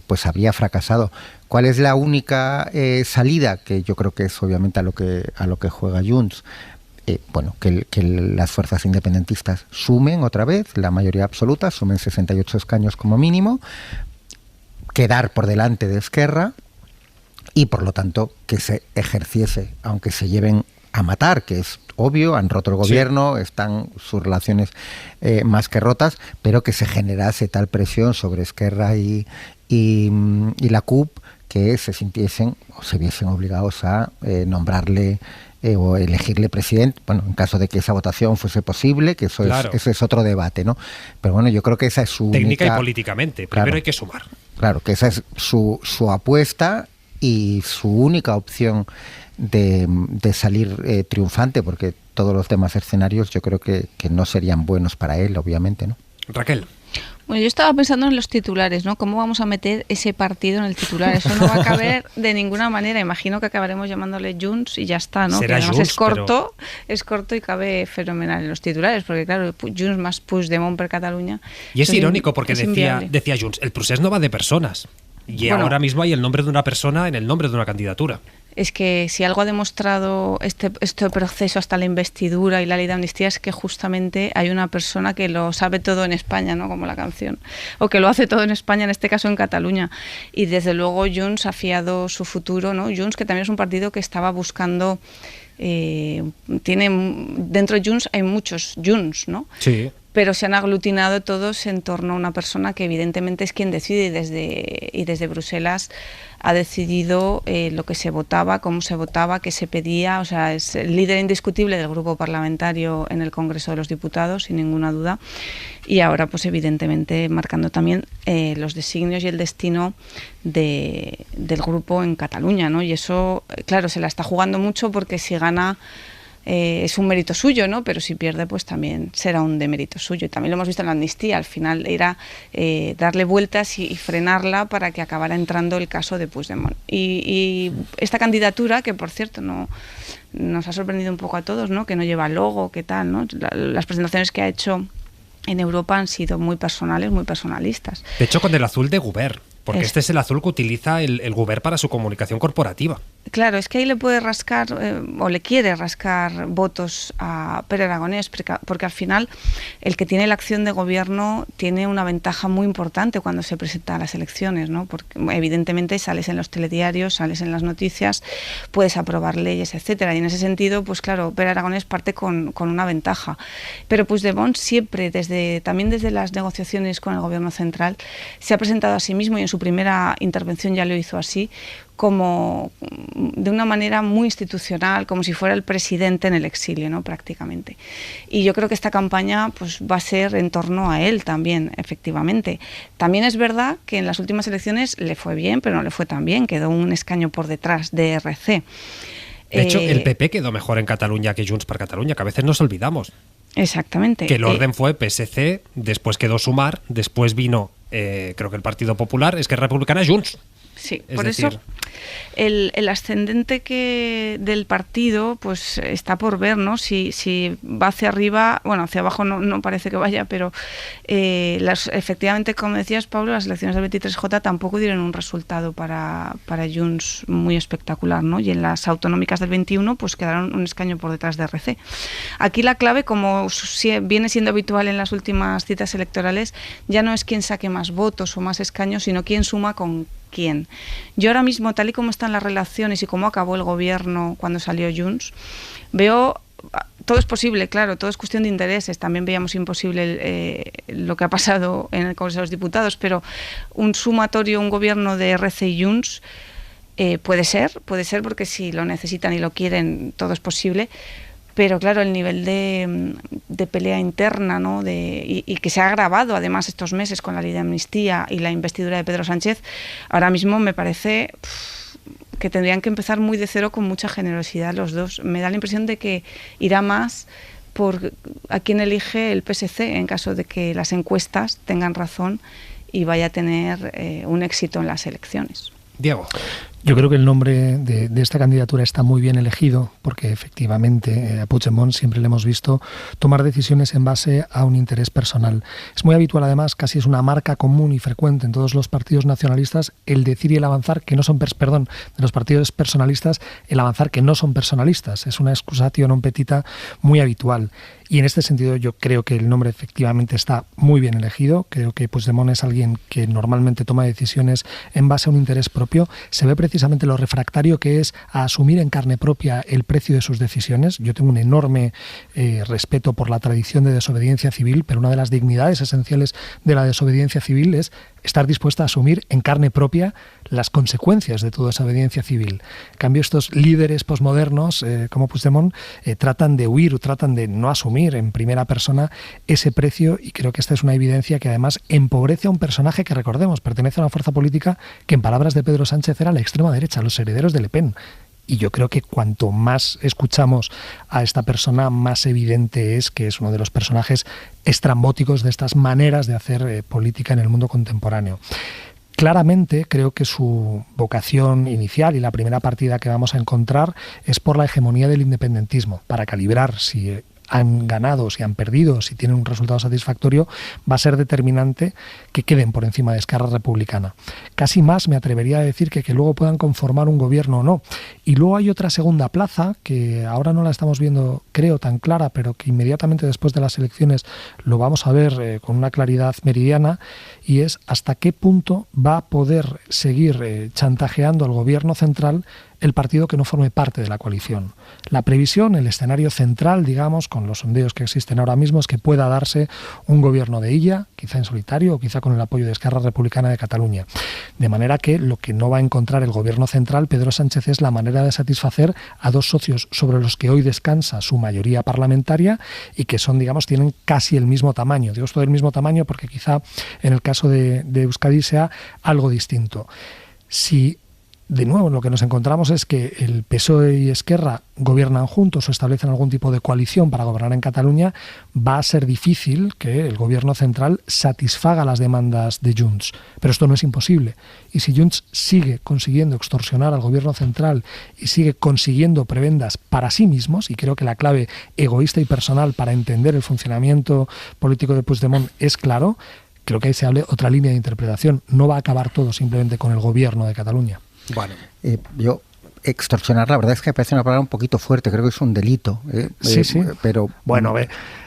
pues habría fracasado. ¿Cuál es la única salida? Que yo creo que es obviamente a lo que juega Junts. Bueno, que las fuerzas independentistas sumen otra vez, la mayoría absoluta, sumen 68 escaños como mínimo, quedar por delante de Esquerra y por lo tanto que se ejerciese, aunque se lleven a matar, que es obvio, han roto el gobierno, sí, están sus relaciones más que rotas, pero que se generase tal presión sobre Esquerra y la CUP que se sintiesen o se viesen obligados a nombrarle o elegirle presidente, bueno, en caso de que esa votación fuese posible, que eso, claro, ese es otro debate, ¿no? Pero bueno, yo creo que esa es su técnica única, y políticamente, primero claro, hay que sumar. Claro, que esa es su apuesta y su única opción de salir triunfante, porque todos los demás escenarios yo creo que no serían buenos para él, obviamente, ¿no? Raquel. Bueno, yo estaba pensando en los titulares, ¿no? ¿Cómo vamos a meter ese partido en el titular? Eso no va a caber de ninguna manera. Imagino que acabaremos llamándole Junts y ya está, ¿no? Será que además Junts, es corto y cabe fenomenal en los titulares, porque claro, Junts más Puigdemont per Catalunya. Y es irónico porque decía Junts, el procés no va de personas. Y bueno, ahora mismo hay el nombre de una persona en el nombre de una candidatura. Es que si algo ha demostrado este proceso hasta la investidura y la ley de amnistía es que justamente hay una persona que lo sabe todo en España, ¿no? Como la canción, o que lo hace todo en España, en este caso en Cataluña. Y desde luego Junts ha fiado su futuro, ¿no? Junts, que también es un partido que estaba buscando, dentro de Junts hay muchos Junts, ¿no? Sí. Pero se han aglutinado todos en torno a una persona que evidentemente es quien decide y desde Bruselas ha decidido lo que se votaba, cómo se votaba, qué se pedía. O sea, es el líder indiscutible del grupo parlamentario en el Congreso de los Diputados, sin ninguna duda. Y ahora, pues evidentemente, marcando también los designios y el destino del grupo en Cataluña, ¿no? Y eso, claro, se la está jugando mucho porque si gana es un mérito suyo, ¿no? Pero si pierde, pues también será un demérito suyo. Y también lo hemos visto en la amnistía. Al final era darle vueltas y frenarla para que acabara entrando el caso de Puigdemont. Y esta candidatura, que por cierto nos ha sorprendido un poco a todos, ¿no? Que no lleva logo, qué tal, ¿no? Las presentaciones que ha hecho en Europa han sido muy personales, muy personalistas. De hecho, con el azul de Govern, porque este es el azul que utiliza el Govern para su comunicación corporativa. Claro, es que ahí le puede rascar o le quiere rascar votos a Pere Aragonés, porque al final el que tiene la acción de gobierno tiene una ventaja muy importante cuando se presenta a las elecciones, ¿no? Porque evidentemente sales en los telediarios, sales en las noticias, puedes aprobar leyes, etcétera. Y en ese sentido, pues claro, Pere Aragonés parte con una ventaja. Pero Puigdemont siempre, también desde las negociaciones con el gobierno central, se ha presentado a sí mismo y en su primera intervención ya lo hizo así, como de una manera muy institucional, como si fuera el presidente en el exilio, ¿no? Prácticamente. Y yo creo que esta campaña pues va a ser en torno a él también, efectivamente. También es verdad que en las últimas elecciones le fue bien, pero no le fue tan bien, quedó un escaño por detrás de RC. De hecho, el PP quedó mejor en Cataluña que Junts per Catalunya, que a veces nos olvidamos. Exactamente. Que el orden fue PSC, después quedó Sumar, después vino, creo que el Partido Popular, Esquerra Republicana, Junts. Sí, por eso el ascendente del partido pues está por ver, ¿no? Si va hacia arriba, bueno, hacia abajo no parece que vaya, pero efectivamente, como decías, Pablo, las elecciones del 23J tampoco dieron un resultado para Junts muy espectacular, ¿no? Y en las autonómicas del 21 pues quedaron un escaño por detrás de RC. Aquí la clave, como viene siendo habitual en las últimas citas electorales, ya no es quién saque más votos o más escaños, sino quién suma con quién. Yo ahora mismo, tal y como están las relaciones y cómo acabó el gobierno cuando salió Junts, veo, todo es posible, claro, todo es cuestión de intereses. También veíamos imposible lo que ha pasado en el Congreso de los Diputados, pero un sumatorio, un gobierno de RC y Junts puede ser porque si lo necesitan y lo quieren, todo es posible. Pero claro, el nivel de pelea interna, ¿no? y que se ha agravado además estos meses con la ley de amnistía y la investidura de Pedro Sánchez, ahora mismo me parece que tendrían que empezar muy de cero con mucha generosidad los dos. Me da la impresión de que irá más por a quién elige el PSC en caso de que las encuestas tengan razón y vaya a tener un éxito en las elecciones. Diego. Yo creo que el nombre de esta candidatura está muy bien elegido porque efectivamente a Puigdemont siempre le hemos visto tomar decisiones en base a un interés personal. Es muy habitual, además, casi es una marca común y frecuente en todos los partidos nacionalistas el decir y el avanzar que no son, de los partidos personalistas, el avanzar que no son personalistas. Es una excusatio non petita muy habitual. Y en este sentido yo creo que el nombre efectivamente está muy bien elegido. Creo que Puigdemont es alguien que normalmente toma decisiones en base a un interés propio. Se ve precisamente lo refractario que es a asumir en carne propia el precio de sus decisiones. Yo tengo un enorme respeto por la tradición de desobediencia civil, pero una de las dignidades esenciales de la desobediencia civil es estar dispuesta a asumir en carne propia las consecuencias de toda esa obediencia civil. En cambio, estos líderes posmodernos como Puigdemont tratan de huir o tratan de no asumir en primera persona ese precio, y creo que esta es una evidencia que además empobrece a un personaje que, recordemos, pertenece a una fuerza política que, en palabras de Pedro Sánchez, era la extrema derecha, los herederos de Le Pen. Y yo creo que cuanto más escuchamos a esta persona, más evidente es que es uno de los personajes estrambóticos de estas maneras de hacer política en el mundo contemporáneo. Claramente creo que su vocación inicial y la primera partida que vamos a encontrar es por la hegemonía del independentismo, para calibrar si han ganado, si han perdido, si tienen un resultado satisfactorio, va a ser determinante que queden por encima de Esquerra Republicana. Casi más me atrevería a decir que luego puedan conformar un gobierno o no. Y luego hay otra segunda plaza, que ahora no la estamos viendo, creo, tan clara, pero que inmediatamente después de las elecciones lo vamos a ver con una claridad meridiana, y es hasta qué punto va a poder seguir chantajeando al gobierno central el partido que no forme parte de la coalición. La previsión, el escenario central, digamos, con los sondeos que existen ahora mismo, es que pueda darse un gobierno de illa, quizá en solitario o quizá con el apoyo de Esquerra Republicana de Cataluña. De manera que lo que no va a encontrar el gobierno central, Pedro Sánchez, es la manera de satisfacer a dos socios sobre los que hoy descansa su mayoría parlamentaria y que son, digamos, tienen casi el mismo tamaño. Digo esto del mismo tamaño porque quizá en el caso de Euskadi sea algo distinto. Si de nuevo lo que nos encontramos es que el PSOE y Esquerra gobiernan juntos o establecen algún tipo de coalición para gobernar en Cataluña, va a ser difícil que el gobierno central satisfaga las demandas de Junts. Pero esto no es imposible. Y si Junts sigue consiguiendo extorsionar al gobierno central y sigue consiguiendo prebendas para sí mismos, y creo que la clave egoísta y personal para entender el funcionamiento político de Puigdemont es claro, creo que ahí se hable otra línea de interpretación. No va a acabar todo simplemente con el gobierno de Cataluña. Bueno. Yo extorsionar, la verdad es que me parece una palabra un poquito fuerte, creo que es un delito. Sí. Pero bueno, la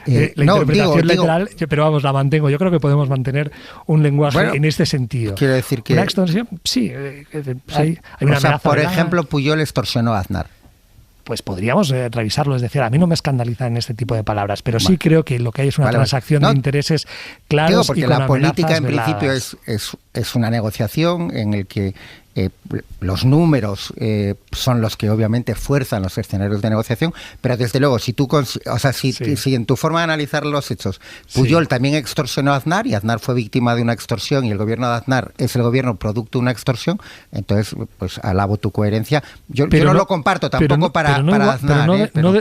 interpretación literal, pero vamos, la mantengo. Yo creo que podemos mantener un lenguaje en este sentido. Quiero decir que una extorsión, sí, hay una amenaza. Por ejemplo, Pujol extorsionó a Aznar. Pues podríamos revisarlo, es decir, a mí no me escandalizan este tipo de palabras, pero sí creo que lo que hay es una transacción de intereses claros. Porque y con la política en principio es una negociación en el que los números son los que obviamente fuerzan los escenarios de negociación, pero desde luego, si en tu forma de analizar los hechos, Pujol también extorsionó a Aznar y Aznar fue víctima de una extorsión y el gobierno de Aznar es el gobierno producto de una extorsión, entonces pues alabo tu coherencia. Yo no lo comparto tampoco para Aznar.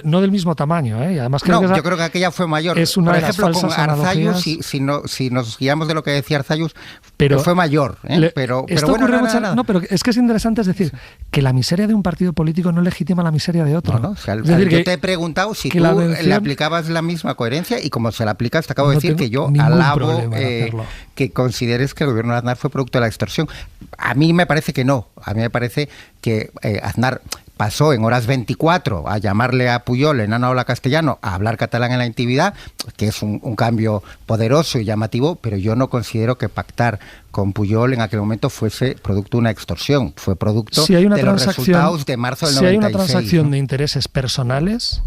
No del mismo tamaño, ¿eh? Además, yo creo que aquella fue mayor. Por ejemplo, con Arzayus, si nos guiamos de lo que decía Arzayus, fue mayor, pero bueno, nada. Pero es que es interesante, es decir, que la miseria de un partido político no legitima la miseria de otro. No, o sea, yo te he preguntado si tú le aplicabas la misma coherencia y como se la aplicas, te acabo de decir que yo alabo que consideres que el gobierno de Aznar fue producto de la extorsión. A mí me parece que no. A mí me parece que Aznar pasó en horas 24 a llamarle a Pujol enano habla castellano, a hablar catalán en la intimidad, que es un cambio poderoso y llamativo, pero yo no considero que pactar con Pujol en aquel momento fuese producto de una extorsión, fue producto de los resultados de marzo del 96. Si hay una transacción de intereses personales,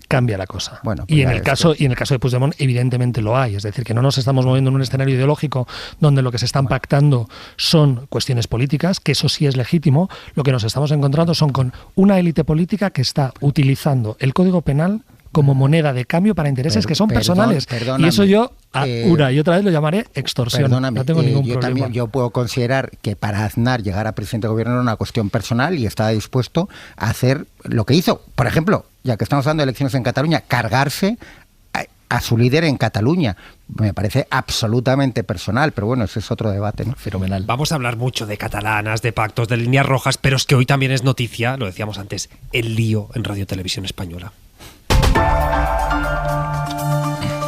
cambia la cosa. Bueno, y en el caso de Puigdemont evidentemente lo hay, es decir, que no nos estamos moviendo en un escenario ideológico donde lo que se están pactando son cuestiones políticas, que eso sí es legítimo. Lo que nos estamos encontrando son con una élite política que está utilizando el Código Penal como moneda de cambio para intereses que son personales. Y eso yo, una y otra vez, lo llamaré extorsión. Perdóname, no tengo ningún problema. Yo puedo considerar que para Aznar llegar a presidente de gobierno era una cuestión personal y estaba dispuesto a hacer lo que hizo. Por ejemplo, ya que estamos hablando de elecciones en Cataluña, cargarse a su líder en Cataluña. Me parece absolutamente personal, pero bueno, ese es otro debate, ¿no? Fenomenal. Vamos a hablar mucho de catalanas, de pactos, de líneas rojas, pero es que hoy también es noticia, lo decíamos antes, el lío en Radio Televisión Española.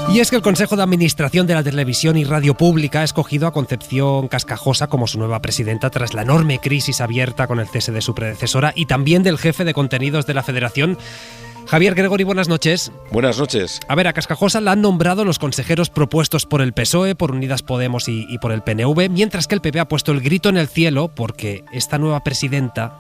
Y es que el Consejo de Administración de la Televisión y Radio Pública ha escogido a Concepción Cascajosa como su nueva presidenta tras la enorme crisis abierta con el cese de su predecesora y también del jefe de contenidos de la Federación. Javier Gregori, buenas noches. Buenas noches. A ver, a Cascajosa la han nombrado los consejeros propuestos por el PSOE, por Unidas Podemos y por el PNV, mientras que el PP ha puesto el grito en el cielo porque esta nueva presidenta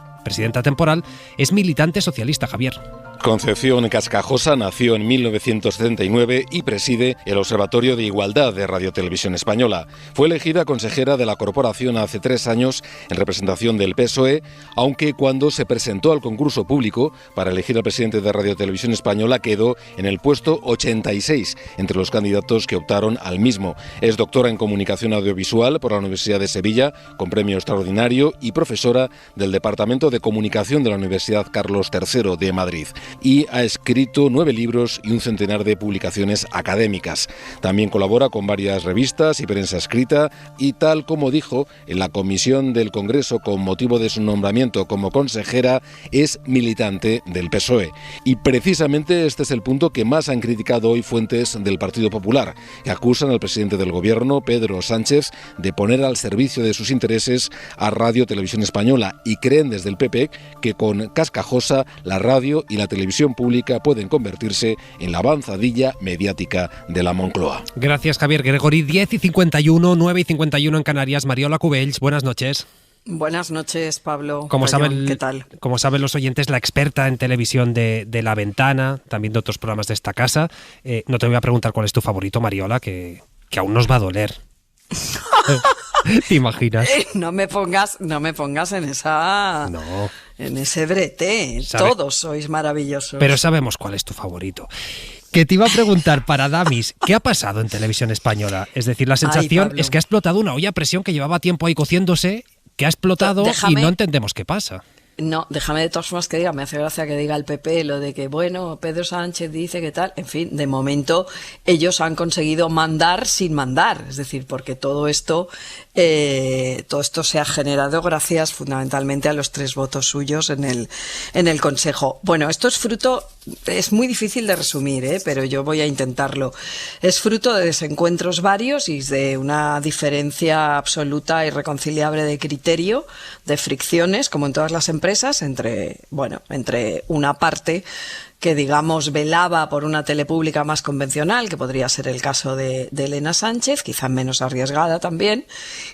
temporal, es militante socialista, Javier. Concepción Cascajosa nació en 1979 y preside el Observatorio de Igualdad de Radio Televisión Española. Fue elegida consejera de la corporación hace 3 años en representación del PSOE, aunque cuando se presentó al concurso público para elegir al presidente de Radio Televisión Española quedó en el puesto 86 entre los candidatos que optaron al mismo. Es doctora en Comunicación Audiovisual por la Universidad de Sevilla, con premio extraordinario, y profesora del Departamento de Comunicación de la Universidad Carlos III de Madrid. Y ha escrito 9 libros y un centenar de publicaciones académicas. También colabora con varias revistas y prensa escrita y, tal como dijo en la comisión del Congreso con motivo de su nombramiento como consejera, es militante del PSOE. Y precisamente este es el punto que más han criticado hoy fuentes del Partido Popular, que acusan al presidente del Gobierno, Pedro Sánchez, de poner al servicio de sus intereses a Radio Televisión Española, y creen desde el PP que con Cascajosa la radio y la televisión pública pueden convertirse en la avanzadilla mediática de la Moncloa. Gracias, Javier Gregori. 10:51, 9:51 en Canarias. Mariola Cubells, buenas noches. Buenas noches, Pablo. ¿Qué tal? Como saben los oyentes, la experta en televisión de La Ventana, también de otros programas de esta casa. No te voy a preguntar cuál es tu favorito, Mariola, que aún nos va a doler. ¿Te imaginas? No me pongas en esa... No. En ese brete. Todos sois maravillosos. Pero sabemos cuál es tu favorito. Que te iba a preguntar para Damis, ¿qué ha pasado en Televisión Española? Es decir, la sensación es que ha explotado una olla a presión que llevaba tiempo ahí cociéndose, que ha explotado y no entendemos qué pasa. No, déjame de todas formas que diga, me hace gracia que diga el PP lo de que, bueno, Pedro Sánchez dice que tal, en fin, de momento ellos han conseguido mandar sin mandar, es decir, porque todo esto se ha generado gracias fundamentalmente a los 3 votos suyos en el Consejo. Bueno, esto es fruto, es muy difícil de resumir, pero yo voy a intentarlo. Es fruto de desencuentros varios y de una diferencia absoluta e irreconciliable de criterio, de fricciones, como en todas las empresas, entre una parte que digamos velaba por una tele pública más convencional, que podría ser el caso de Elena Sánchez, quizá menos arriesgada también,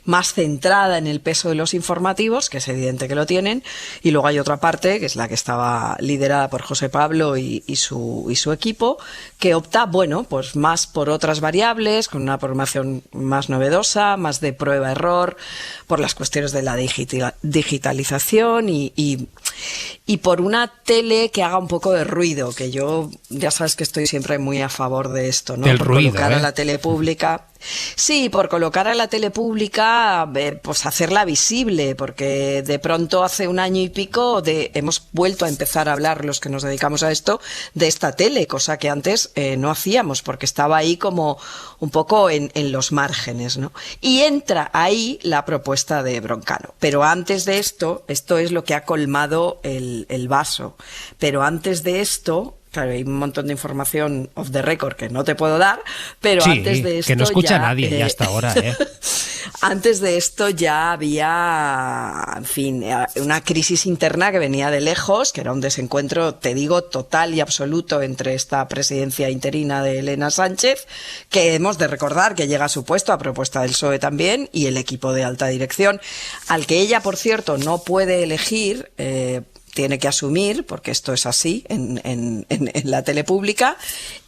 más centrada en el peso de los informativos, que es evidente que lo tienen, y luego hay otra parte, que es la que estaba liderada por José Pablo y su equipo, que opta, bueno, pues más por otras variables, con una programación más novedosa, más de prueba-error, por las cuestiones de la digitalización y por una tele que haga un poco de ruido, que yo ya sabes que estoy siempre muy a favor de esto, ¿no? Del por ruido, colocar a la tele pública. Sí, por colocar a la tele pública, pues hacerla visible, porque de pronto hace un año y pico hemos vuelto a empezar a hablar, los que nos dedicamos a esto, de esta tele, cosa que antes no hacíamos, porque estaba ahí como un poco en los márgenes, ¿no? Y entra ahí la propuesta de Broncano. Pero antes de esto es lo que ha colmado el vaso. Pero antes de esto, claro, hay un montón de información off the record que no te puedo dar, pero sí, antes de esto que no escucha ya, nadie ya hasta ahora, Antes de esto ya había, en fin, una crisis interna que venía de lejos, que era un desencuentro, te digo, total y absoluto entre esta presidencia interina de Elena Sánchez, que hemos de recordar que llega a su puesto a propuesta del PSOE también, y el equipo de alta dirección, al que ella, por cierto, no puede elegir, tiene que asumir, porque esto es así en la tele pública,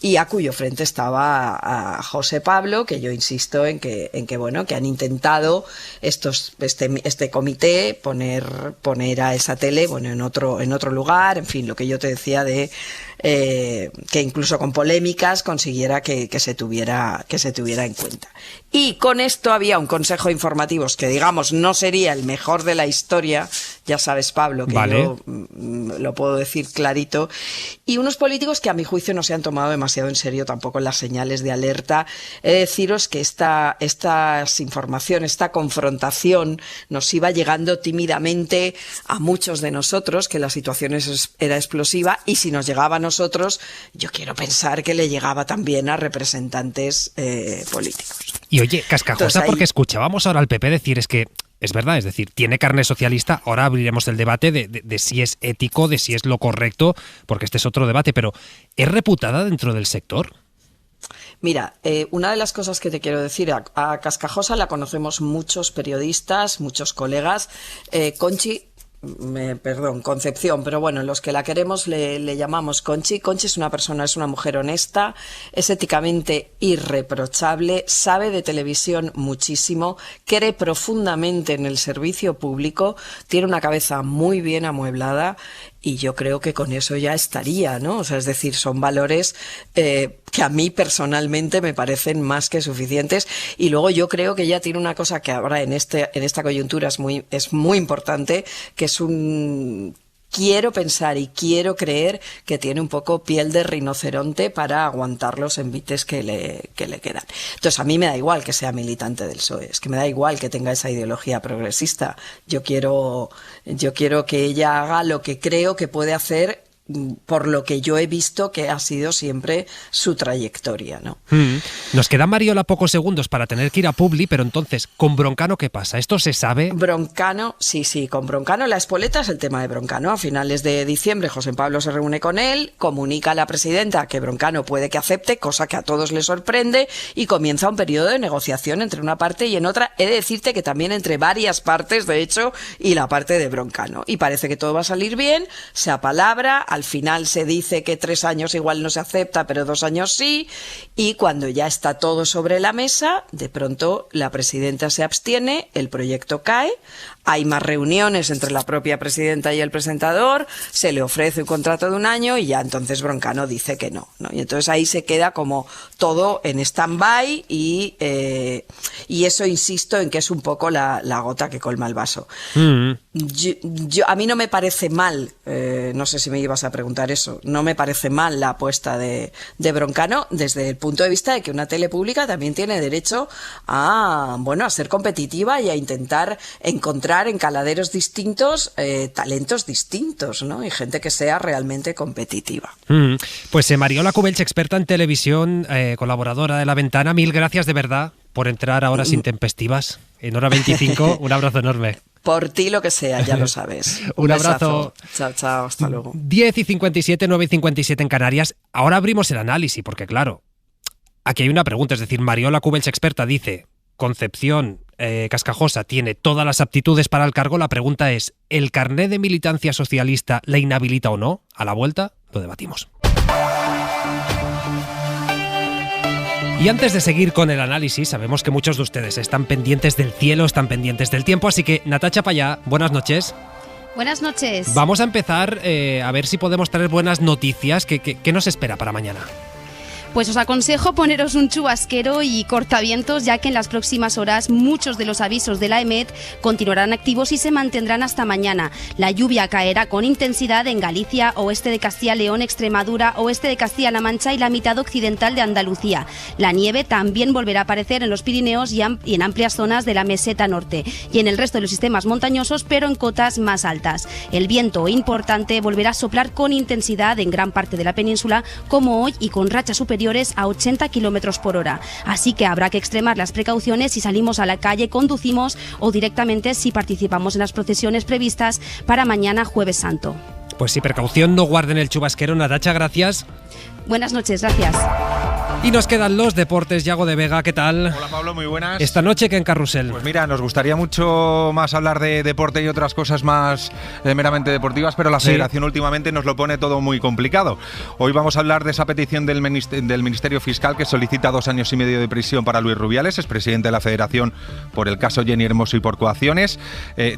y a cuyo frente estaba a José Pablo, que yo insisto en que bueno, que han intentado este comité poner a esa tele, bueno, en otro lugar, en fin, lo que yo te decía de que incluso con polémicas consiguiera que se tuviera en cuenta. Y con esto había un consejo de informativos que, digamos, no sería el mejor de la historia, ya sabes, Pablo, que vale, yo lo puedo decir clarito, y unos políticos que a mi juicio no se han tomado demasiado en serio tampoco las señales de alerta. He de deciros que estas informaciones, esta confrontación nos iba llegando tímidamente a muchos de nosotros, que la situación era explosiva, y si nos llegaba a nosotros, yo quiero pensar que le llegaba también a representantes políticos. Y oye, cascajosa, Entonces, porque escuchábamos ahora al PP decir es verdad, es decir, tiene carne socialista. Ahora abriremos el debate de si es ético, de si es lo correcto, porque este es otro debate, pero ¿es reputada dentro del sector? Mira, una de las cosas que te quiero decir, a Cascajosa la conocemos muchos periodistas, muchos colegas. Concepción, pero bueno, los que la queremos le llamamos Conchi. Conchi es una mujer honesta, es éticamente irreprochable, sabe de televisión muchísimo, cree profundamente en el servicio público, tiene una cabeza muy bien amueblada, y yo creo que con eso ya estaría, ¿no? O sea, es decir, son valores que a mí personalmente me parecen más que suficientes. Y luego yo creo que ella tiene una cosa que ahora en esta coyuntura es muy importante, que es quiero pensar y quiero creer que tiene un poco piel de rinoceronte para aguantar los envites que le quedan. Entonces, a mí me da igual que sea militante del PSOE, es que me da igual que tenga esa ideología progresista. Yo quiero que ella haga lo que creo que puede hacer, por lo que yo he visto que ha sido siempre su trayectoria, ¿no? Nos quedan, Mariola, pocos segundos para tener que ir a Publi, pero entonces, ¿con Broncano qué pasa? ¿Esto se sabe? Broncano, sí, con Broncano, la espoleta es el tema de Broncano. A finales de diciembre José Pablo se reúne con él, comunica a la presidenta que Broncano puede que acepte, cosa que a todos les sorprende, y comienza un periodo de negociación entre una parte y en otra. He de decirte que también entre varias partes, de hecho, y la parte de Broncano. Y parece que todo va a salir bien, se apalabra. Al final se dice que 3 años igual no se acepta, pero 2 años sí, y cuando ya está todo sobre la mesa, de pronto la presidenta se abstiene, el proyecto cae, hay más reuniones entre la propia presidenta y el presentador, se le ofrece un contrato de 1 año y ya entonces Broncano dice que no, ¿no? Y entonces ahí se queda como todo en stand-by y eso insisto en que es un poco la gota que colma el vaso. A mí no me parece mal, no sé si me ibas a preguntar eso, no me parece mal la apuesta de Broncano desde el punto de vista de que una tele pública también tiene derecho a ser competitiva y a intentar encontrar en caladeros distintos talentos distintos, ¿no? Y gente que sea realmente competitiva. Pues Mariola Cubelch, experta en televisión, colaboradora de La Ventana, mil gracias de verdad por entrar a horas intempestivas en Hora 25. Un abrazo enorme. Por ti lo que sea, ya lo sabes. Un abrazo. Chao, chao, hasta luego. 10:57, 9:57 en Canarias. Ahora abrimos el análisis, porque claro, aquí hay una pregunta, es decir, Mariola Cubells, experta, dice, Concepción Cascajosa tiene todas las aptitudes para el cargo. La pregunta es, ¿el carné de militancia socialista la inhabilita o no? A la vuelta lo debatimos. Y antes de seguir con el análisis, sabemos que muchos de ustedes están pendientes del cielo, están pendientes del tiempo, así que Natacha Payá, buenas noches. Buenas noches. Vamos a empezar a ver si podemos traer buenas noticias. ¿Qué nos espera para mañana? Pues os aconsejo poneros un chubasquero y cortavientos, ya que en las próximas horas muchos de los avisos de la EMET continuarán activos y se mantendrán hasta mañana. La lluvia caerá con intensidad en Galicia, oeste de Castilla y León, Extremadura, oeste de Castilla-La Mancha y la mitad occidental de Andalucía. La nieve también volverá a aparecer en los Pirineos y en amplias zonas de la meseta norte y en el resto de los sistemas montañosos, pero en cotas más altas. El viento importante volverá a soplar con intensidad en gran parte de la península, como hoy, y con rachas superiores a 80 kilómetros por hora. Así que habrá que extremar las precauciones si salimos a la calle, conducimos o directamente si participamos en las procesiones previstas para mañana, Jueves Santo. Pues sí, precaución, no guarden el chubasquero. Natacha, gracias. Buenas noches, gracias. Y nos quedan los deportes. Yago de Vega, ¿qué tal? Hola Pablo, muy buenas. Esta noche, ¿qué en Carrusel? Pues mira, nos gustaría mucho más hablar de deporte y otras cosas más meramente deportivas, pero la Federación últimamente nos lo pone todo muy complicado. Hoy vamos a hablar de esa petición del Ministerio Fiscal que solicita 2 años y medio de prisión para Luis Rubiales, expresidente de la Federación, por el caso Jenny Hermoso y por coacciones.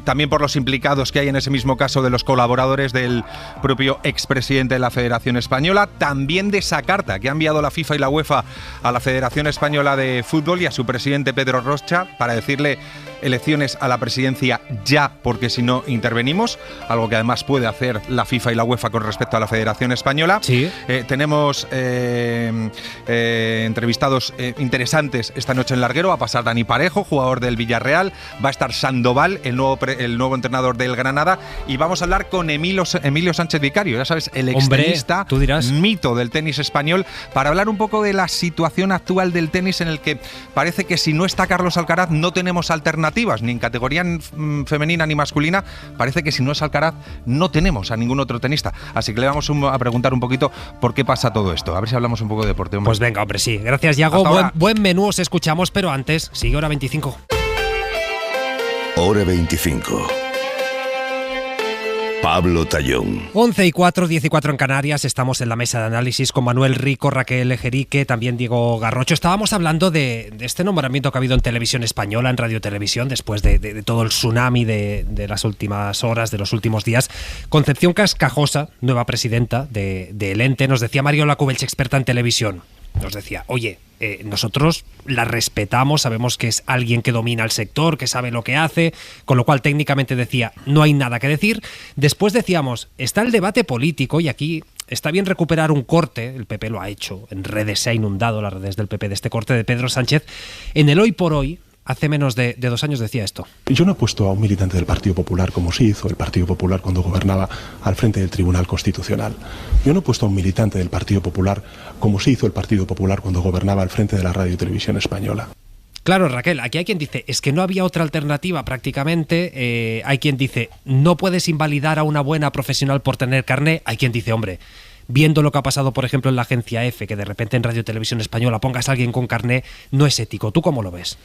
También por los implicados que hay en ese mismo caso de los colaboradores del propio expresidente de la Federación Española. También de esa carta que ha enviado la FIFA y la UEFA a la Federación Española de Fútbol y a su presidente Pedro Rocha para decirle elecciones a la presidencia ya, porque si no intervenimos, algo que además puede hacer la FIFA y la UEFA con respecto a la Federación Española. Sí. Tenemos entrevistados interesantes esta noche en Larguero. Va a pasar Dani Parejo, jugador del Villarreal, va a estar Sandoval, el nuevo entrenador del Granada, y vamos a hablar con Emilio Sánchez Vicario, ya sabes, el extenista, mito del tenis español, para hablar un poco de la situación actual del tenis, en el que parece que si no está Carlos Alcaraz no tenemos alternativas, ni en categoría femenina ni masculina. Parece que si no es Alcaraz no tenemos a ningún otro tenista, así que le vamos a preguntar un poquito por qué pasa todo esto, a ver si hablamos un poco de deporte, hombre. Pues venga, hombre, sí. Gracias, Yago. Buen menú os escuchamos, pero antes sigue Hora 25. Hora 25. Pablo Tallón. 11:04, 10:04 en Canarias. Estamos en la mesa de análisis con Manuel Rico, Raquel Ejerique, también Diego Garrocho. Estábamos hablando de este nombramiento que ha habido en Televisión Española, en Radio Televisión, después de todo el tsunami de las últimas horas, de los últimos días. Concepción Cascajosa, nueva presidenta del ente, nos decía Mariola Cubells, experta en televisión. Nos decía, oye, nosotros la respetamos, sabemos que es alguien que domina el sector, que sabe lo que hace, con lo cual técnicamente decía, no hay nada que decir. Después decíamos, está el debate político y aquí está bien recuperar un corte, el PP lo ha hecho, en redes se ha inundado las redes del PP de este corte de Pedro Sánchez. En el Hoy por Hoy, hace menos de 2 años decía esto. Yo no he puesto a un militante del Partido Popular, como sí hizo el Partido Popular cuando gobernaba, al frente del Tribunal Constitucional. Yo no he puesto a un militante del Partido Popular, como sí hizo el Partido Popular cuando gobernaba al frente de la Radio y Televisión Española. Claro, Raquel, aquí hay quien dice, es que no había otra alternativa prácticamente. Hay quien dice, no puedes invalidar a una buena profesional por tener carné. Hay quien dice, hombre, viendo lo que ha pasado, por ejemplo, en la agencia EFE, que de repente en Radio Televisión Española pongas a alguien con carné, no es ético. ¿Tú cómo lo ves?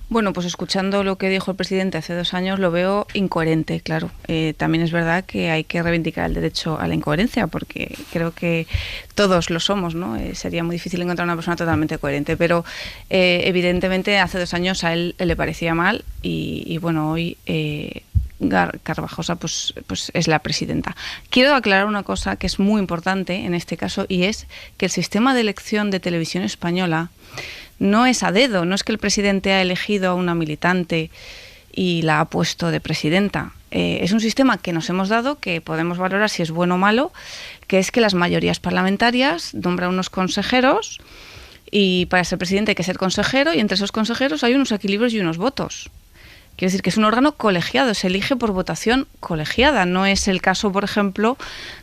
Bueno, pues escuchando lo que dijo el presidente hace 2 años, lo veo incoherente, claro. También es verdad que hay que reivindicar el derecho a la incoherencia, porque creo que todos lo somos, ¿no? Sería muy difícil encontrar una persona totalmente coherente, pero evidentemente hace 2 años a él le parecía mal y bueno, hoy Carvajosa pues es la presidenta. Quiero aclarar una cosa que es muy importante en este caso, y es que el sistema de elección de Televisión Española no es a dedo, no es que el presidente ha elegido a una militante y la ha puesto de presidenta. Es un sistema que nos hemos dado, que podemos valorar si es bueno o malo, que es que las mayorías parlamentarias nombran unos consejeros y para ser presidente hay que ser consejero, y entre esos consejeros hay unos equilibrios y unos votos. Quiere decir que es un órgano colegiado, se elige por votación colegiada. No es el caso, por ejemplo,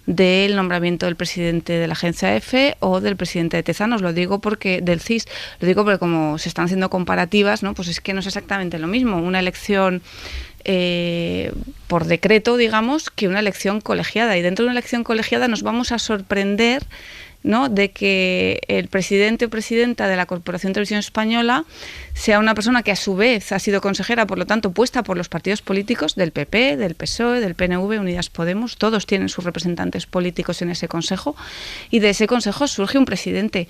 del nombramiento del presidente de la agencia EFE o del presidente de Tezanos. Lo digo porque del CIS, lo digo porque como se están haciendo comparativas, ¿no? Pues es que no es exactamente lo mismo. Una elección por decreto, digamos, que una elección colegiada. Y dentro de una elección colegiada nos vamos a sorprender, ¿no?, de que el presidente o presidenta de la Corporación Televisión Española sea una persona que a su vez ha sido consejera, por lo tanto puesta por los partidos políticos del PP, del PSOE, del PNV, Unidas Podemos, todos tienen sus representantes políticos en ese consejo, y de ese consejo surge un presidente.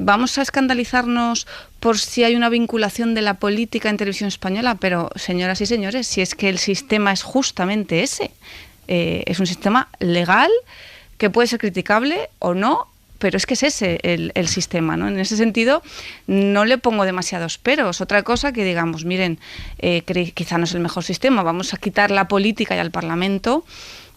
Vamos a escandalizarnos por si hay una vinculación de la política en Televisión Española, pero señoras y señores, si es que el sistema es justamente ese, es un sistema legal que puede ser criticable o no, pero es que es ese el sistema, ¿no? En ese sentido, no le pongo demasiados peros. Otra cosa que digamos, miren, quizá no es el mejor sistema, vamos a quitar la política y al Parlamento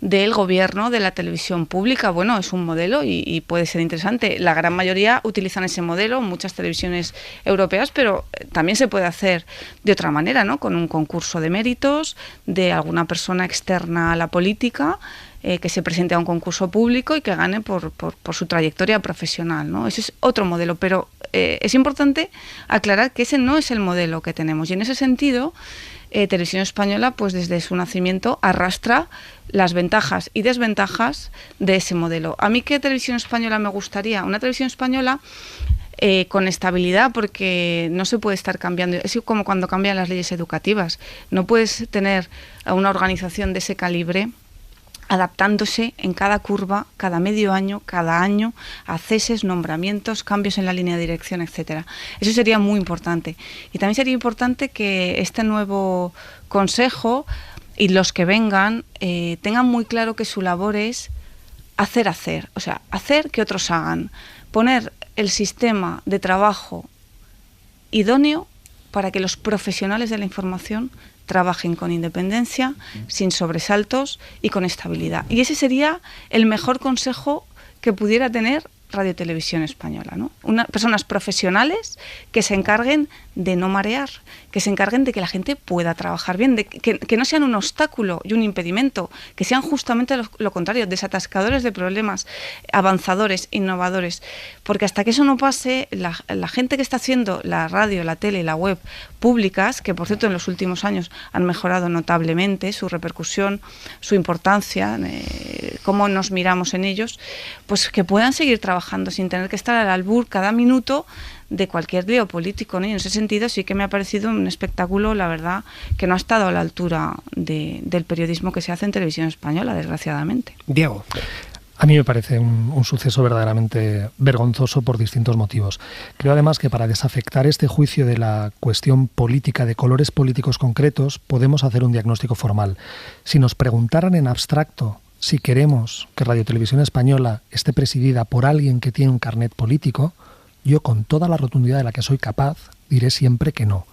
del gobierno de la televisión pública. Bueno, es un modelo y puede ser interesante. La gran mayoría utilizan ese modelo, muchas televisiones europeas, pero también se puede hacer de otra manera, ¿no? Con un concurso de méritos de alguna persona externa a la política, que se presente a un concurso público y que gane por su trayectoria profesional, ¿no? Ese es otro modelo, pero es importante aclarar que ese no es el modelo que tenemos. Y en ese sentido, Televisión Española, pues desde su nacimiento, arrastra las ventajas y desventajas de ese modelo. ¿A mí qué televisión española me gustaría? Una televisión española con estabilidad, porque no se puede estar cambiando. Es como cuando cambian las leyes educativas. No puedes tener a una organización de ese calibre adaptándose en cada curva, cada medio año, cada año, a ceses, nombramientos, cambios en la línea de dirección, etcétera. Eso sería muy importante. Y también sería importante que este nuevo consejo y los que vengan tengan muy claro que su labor es hacer, o sea, hacer que otros hagan, poner el sistema de trabajo idóneo para que los profesionales de la información trabajen con independencia, sin sobresaltos y con estabilidad. Y ese sería el mejor consejo que pudiera tener Radio Televisión Española, ¿no? Personas profesionales que se encarguen de no marear, que se encarguen de que la gente pueda trabajar bien, de que no sean un obstáculo y un impedimento, que sean justamente lo contrario, desatascadores de problemas, avanzadores, innovadores. Porque hasta que eso no pase, la gente que está haciendo la radio, la tele y la web públicas, que por cierto en los últimos años han mejorado notablemente su repercusión, su importancia, cómo nos miramos en ellos, pues que puedan seguir trabajando sin tener que estar al albur cada minuto de cualquier lío político, ¿no? Y en ese sentido sí que me ha parecido un espectáculo, la verdad, que no ha estado a la altura del periodismo que se hace en Televisión Española, desgraciadamente. Diego. A mí me parece un suceso verdaderamente vergonzoso por distintos motivos. Creo además que para desafectar este juicio de la cuestión política, de colores políticos concretos, podemos hacer un diagnóstico formal. Si nos preguntaran en abstracto si queremos que Radio Televisión Española esté presidida por alguien que tiene un carnet político, yo con toda la rotundidad de la que soy capaz diré siempre que no,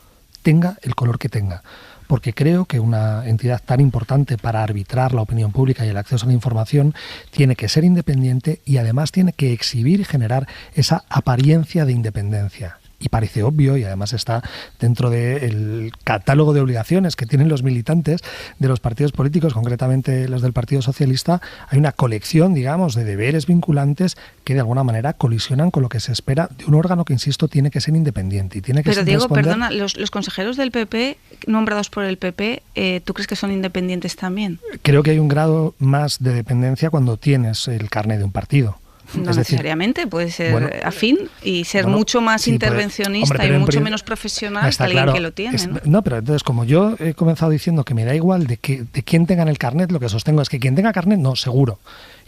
tenga el color que tenga. Porque creo que una entidad tan importante para arbitrar la opinión pública y el acceso a la información tiene que ser independiente y además tiene que exhibir y generar esa apariencia de independencia. Y parece obvio, y además está dentro del catálogo de obligaciones que tienen los militantes de los partidos políticos, concretamente los del Partido Socialista, hay una colección, digamos, de deberes vinculantes que de alguna manera colisionan con lo que se espera de un órgano que, insisto, tiene que ser independiente y tiene que Pero Diego, responder... perdona, los consejeros del PP, nombrados por el PP, ¿tú crees que son independientes también? Creo que hay un grado más de dependencia cuando tienes el carné de un partido. No necesariamente, puede ser afín y ser mucho más intervencionista y mucho menos profesional que alguien que lo tiene, ¿no? No, pero entonces, como yo he comenzado diciendo que me da igual de quién tenga el carnet, lo que sostengo es que quien tenga carnet, no, seguro.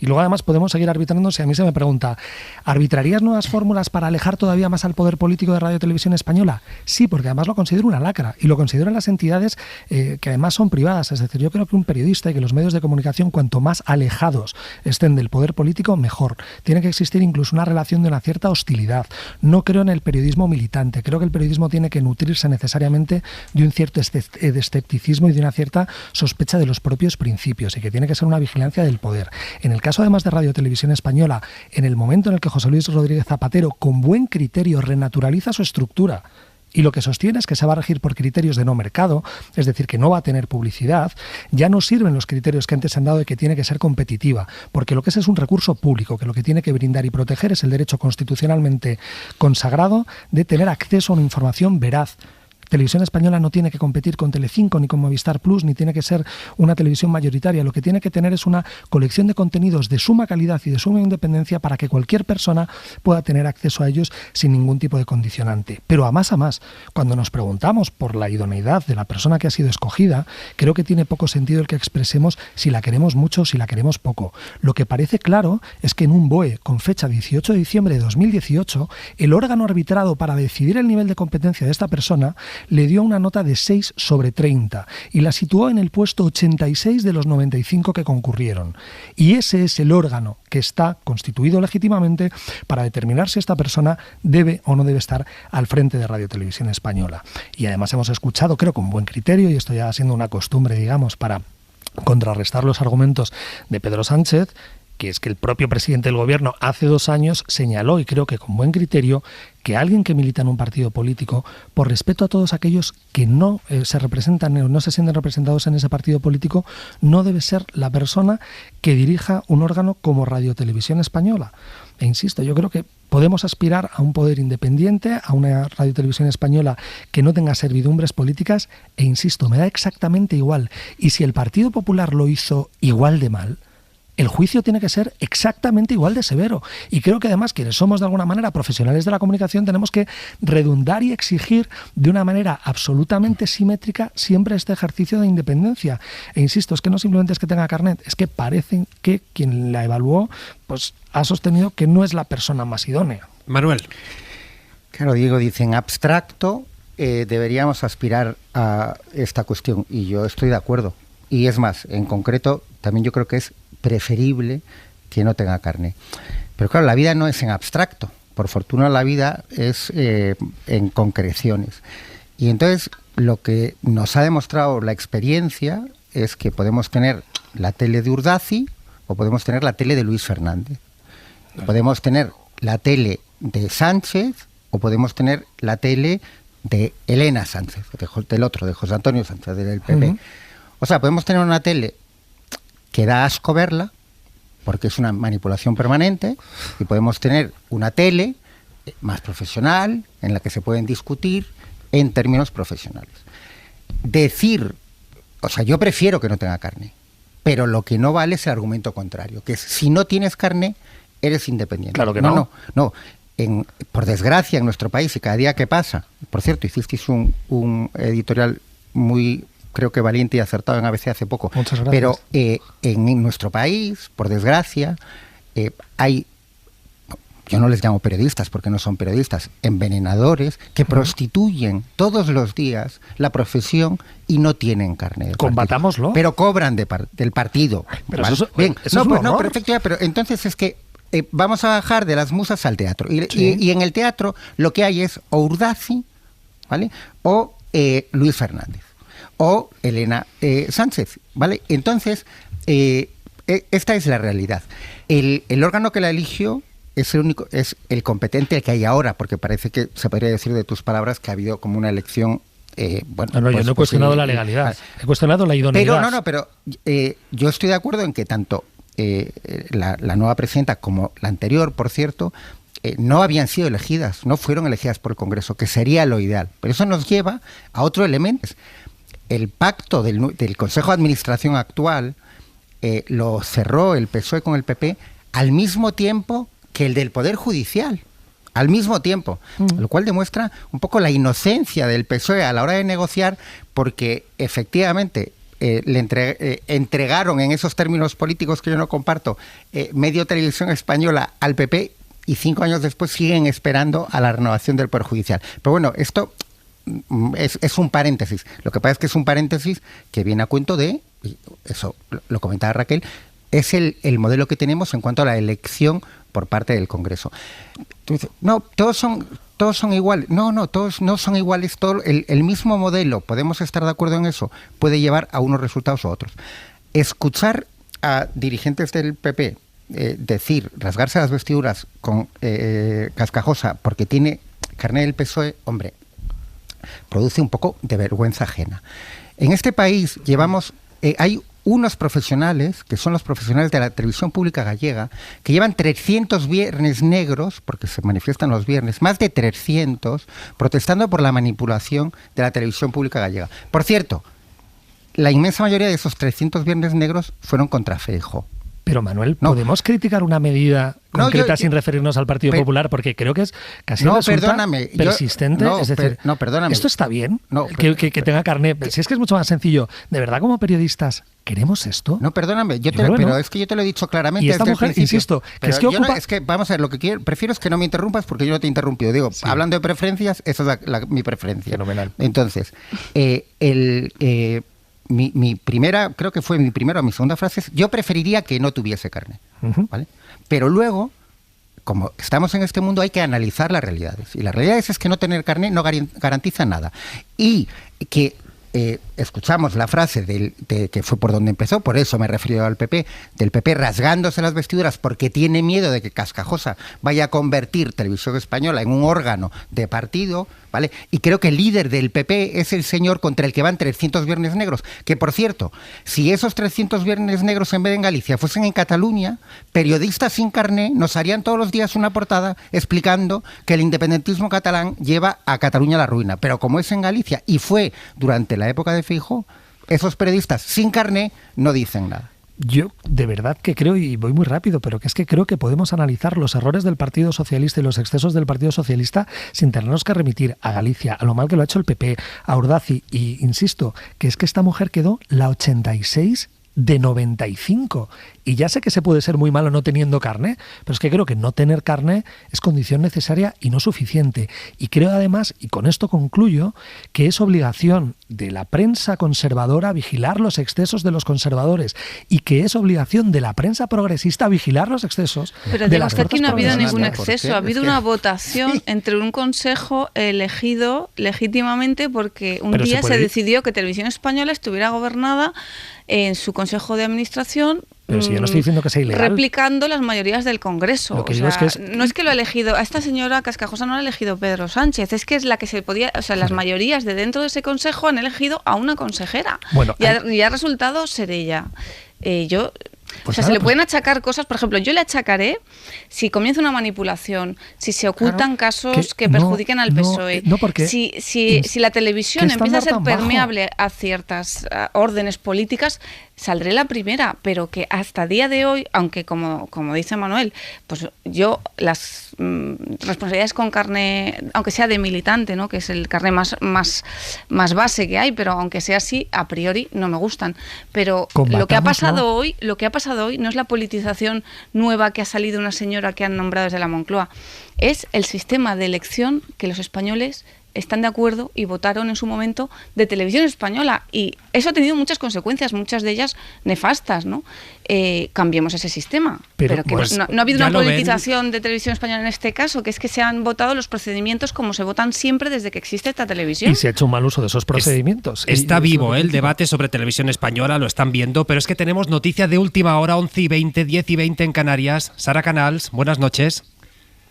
Y luego además podemos seguir arbitrando. Si a mí se me pregunta, ¿arbitrarías nuevas fórmulas para alejar todavía más al poder político de Radio Televisión Española? Sí, porque además lo considero una lacra y lo consideran las entidades que además son privadas. Es decir, yo creo que un periodista y que los medios de comunicación, cuanto más alejados estén del poder político, mejor. Tiene que existir incluso una relación de una cierta hostilidad. No creo en el periodismo militante. Creo que el periodismo tiene que nutrirse necesariamente de un cierto escepticismo y de una cierta sospecha de los propios principios y que tiene que ser una vigilancia del poder. En el caso además de Radio Televisión Española, en el momento en el que José Luis Rodríguez Zapatero, con buen criterio, renaturaliza su estructura y lo que sostiene es que se va a regir por criterios de no mercado, es decir, que no va a tener publicidad, ya no sirven los criterios que antes se han dado de que tiene que ser competitiva, porque lo que es un recurso público, que lo que tiene que brindar y proteger es el derecho constitucionalmente consagrado de tener acceso a una información veraz. Televisión Española no tiene que competir con Telecinco, ni con Movistar Plus, ni tiene que ser una televisión mayoritaria. Lo que tiene que tener es una colección de contenidos de suma calidad y de suma independencia para que cualquier persona pueda tener acceso a ellos sin ningún tipo de condicionante. Pero a más, cuando nos preguntamos por la idoneidad de la persona que ha sido escogida, creo que tiene poco sentido el que expresemos si la queremos mucho o si la queremos poco. Lo que parece claro es que en un BOE con fecha 18 de diciembre de 2018, el órgano arbitrado para decidir el nivel de competencia de esta persona le dio una nota de 6 sobre 30 y la situó en el puesto 86 de los 95 que concurrieron. Y ese es el órgano que está constituido legítimamente para determinar si esta persona debe o no debe estar al frente de Radio Televisión Española. Y además hemos escuchado, creo con buen criterio, y esto ya siendo una costumbre, digamos, para contrarrestar los argumentos de Pedro Sánchez, que es que el propio presidente del gobierno hace 2 años señaló, y creo que con buen criterio, que alguien que milita en un partido político, por respeto a todos aquellos que no se representan o no se sienten representados en ese partido político, no debe ser la persona que dirija un órgano como Radio Televisión Española. E insisto, yo creo que podemos aspirar a un poder independiente, a una Radio Televisión Española que no tenga servidumbres políticas, e insisto, me da exactamente igual. Y si el Partido Popular lo hizo igual de mal, el juicio tiene que ser exactamente igual de severo. Y creo que además quienes somos de alguna manera profesionales de la comunicación tenemos que redundar y exigir de una manera absolutamente simétrica siempre este ejercicio de independencia. E insisto, es que no simplemente es que tenga carnet, es que parece que quien la evaluó pues ha sostenido que no es la persona más idónea. Manuel. Claro, Diego dice, en abstracto deberíamos aspirar a esta cuestión, y yo estoy de acuerdo. Y es más, en concreto, también yo creo que es preferible que no tenga carne. Pero claro, la vida no es en abstracto. Por fortuna la vida es en concreciones. Y entonces lo que nos ha demostrado la experiencia es que podemos tener la tele de Urdaci o podemos tener la tele de Luis Fernández. Podemos tener la tele de Sánchez o podemos tener la tele de Elena Sánchez, del otro, de José Antonio Sánchez, del PP. Uh-huh. O sea, podemos tener una tele que da asco verla, porque es una manipulación permanente, y podemos tener una tele más profesional, en la que se pueden discutir en términos profesionales. Decir, o sea, yo prefiero que no tenga carne, pero lo que no vale es el argumento contrario, que es, si no tienes carne, eres independiente. Claro que no. No. Por desgracia, en nuestro país, y cada día que pasa, por cierto, hicisteis un editorial muy, creo que valiente y acertado en ABC hace poco. Muchas gracias. Pero en nuestro país, por desgracia, hay, yo no les llamo periodistas porque no son periodistas, envenenadores que prostituyen todos los días la profesión y no tienen carne. Combatámoslo. Pero cobran del partido. Pero ¿vale? eso, Bien, eso perfecto, pero entonces es que vamos a bajar de las musas al teatro. Y en el teatro lo que hay es o Urdaci, ¿vale? O Luis Fernández. O Elena Sánchez, ¿vale? Entonces, esta es la realidad. El órgano que la eligió es el único, es el competente, el que hay ahora, porque parece que se podría decir de tus palabras que ha habido como una elección. Yo no he cuestionado la legalidad, he cuestionado la idoneidad. Pero yo estoy de acuerdo en que tanto la nueva presidenta como la anterior, por cierto, no habían sido elegidas, no fueron elegidas por el Congreso, que sería lo ideal. Pero eso nos lleva a otro elemento. El pacto del Consejo de Administración actual lo cerró el PSOE con el PP al mismo tiempo que el del Poder Judicial, al mismo tiempo, lo cual demuestra un poco la inocencia del PSOE a la hora de negociar, porque efectivamente le entregaron en esos términos políticos que yo no comparto medio Televisión Española al PP y 5 años después siguen esperando a la renovación del Poder Judicial. Pero bueno, esto es un paréntesis. Lo que pasa es que es un paréntesis que viene a cuento de, y eso lo comentaba Raquel, es el modelo que tenemos en cuanto a la elección por parte del Congreso. Entonces, no, todos son iguales. No, todos no son iguales. El mismo modelo, podemos estar de acuerdo en eso, puede llevar a unos resultados u otros. Escuchar a dirigentes del PP decir, rasgarse las vestiduras con Cascajosa porque tiene carné del PSOE, hombre, produce un poco de vergüenza ajena. En este país llevamos, hay unos profesionales, que son los profesionales de la televisión pública gallega, que llevan 300 viernes negros, porque se manifiestan los viernes, más de 300, protestando por la manipulación de la televisión pública gallega. Por cierto, la inmensa mayoría de esos 300 viernes negros fueron contra Feijóo. Pero Manuel, ¿podemos criticar una medida concreta sin referirnos al Partido Popular? Porque creo que es casi persistente. Perdóname. ¿Esto está bien? Que tenga carné. Si es que es mucho más sencillo. ¿De verdad, como periodistas, queremos esto? No, perdóname. Pero es que yo te lo he dicho claramente. Y esta mujer, insisto, es que vamos a ver, lo que quiero, prefiero es que no me interrumpas porque yo no te he interrumpido. Digo, hablando de preferencias, esa es mi preferencia. Fenomenal. Entonces, mi primera, creo que fue mi primera o mi segunda frase es: yo preferiría que no tuviese carné, ¿vale? Pero luego, como estamos en este mundo, hay que analizar las realidades. Y las realidades es que no tener carné no garantiza nada. Y que escuchamos la frase que fue por donde empezó, por eso me he referido al PP, del PP rasgándose las vestiduras porque tiene miedo de que Cascajosa vaya a convertir Televisión Española en un órgano de partido, ¿vale? Y creo que el líder del PP es el señor contra el que van 300 viernes negros, que por cierto, si esos 300 viernes negros en vez de en Galicia fuesen en Cataluña, periodistas sin carné nos harían todos los días una portada explicando que el independentismo catalán lleva a Cataluña a la ruina, pero como es en Galicia y fue durante la época de Feijóo, esos periodistas sin carné no dicen nada. Yo de verdad que creo, y voy muy rápido, pero que es que creo que podemos analizar los errores del Partido Socialista y los excesos del Partido Socialista sin tenernos que remitir a Galicia, a lo mal que lo ha hecho el PP, a Urdaci, y insisto, que es que esta mujer quedó la 86 de 95. Y ya sé que se puede ser muy malo no teniendo carné, pero es que creo que no tener carné es condición necesaria y no suficiente. Y creo además, y con esto concluyo, que es obligación de la prensa conservadora vigilar los excesos de los conservadores y que es obligación de la prensa progresista vigilar los excesos. Pero de usted que no ha habido ningún exceso, ha habido una votación entre un consejo elegido legítimamente porque un día se decidió que Televisión Española estuviera gobernada en su consejo de administración. Pero si yo no estoy diciendo que sea ilegal. Replicando las mayorías del Congreso. Lo que digo es que no es que lo ha elegido, a esta señora Cascajosa no la ha elegido Pedro Sánchez, es que es la que se podía, o sea, las mayorías de dentro de ese consejo han elegido a una consejera. Bueno, y ha resultado ser ella. Se le pueden achacar cosas, por ejemplo, yo le achacaré si comienza una manipulación, si se ocultan casos que perjudiquen al PSOE, si la televisión empieza a ser permeable a ciertas órdenes políticas, saldré la primera, pero que hasta día de hoy, aunque como dice Manuel, pues yo las responsabilidades con carné, aunque sea de militante, ¿no?, que es el carné más base que hay, pero aunque sea así, a priori no me gustan. Pero lo que ha pasado hoy no es la politización nueva que ha salido una señora que han nombrado desde la Moncloa, es el sistema de elección que los españoles están de acuerdo y votaron en su momento de Televisión Española, y eso ha tenido muchas consecuencias, muchas de ellas nefastas, ¿no? Cambiemos ese sistema, pero que pues, no ha habido una politización de Televisión Española en este caso, que es que se han votado los procedimientos como se votan siempre desde que existe esta televisión. Y se ha hecho un mal uso de esos procedimientos. Está vivo el debate sobre Televisión Española, lo están viendo, pero es que tenemos noticias de última hora, 11:20, 10:20 en Canarias. Sara Canals, buenas noches.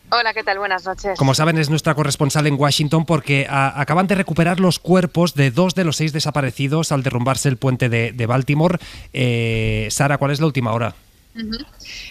Hola, ¿qué tal? Buenas noches. Como saben, es nuestra corresponsal en Washington porque acaban de recuperar los cuerpos de 2 de los 6 desaparecidos al derrumbarse el puente de Baltimore. Sara, ¿cuál es la última hora?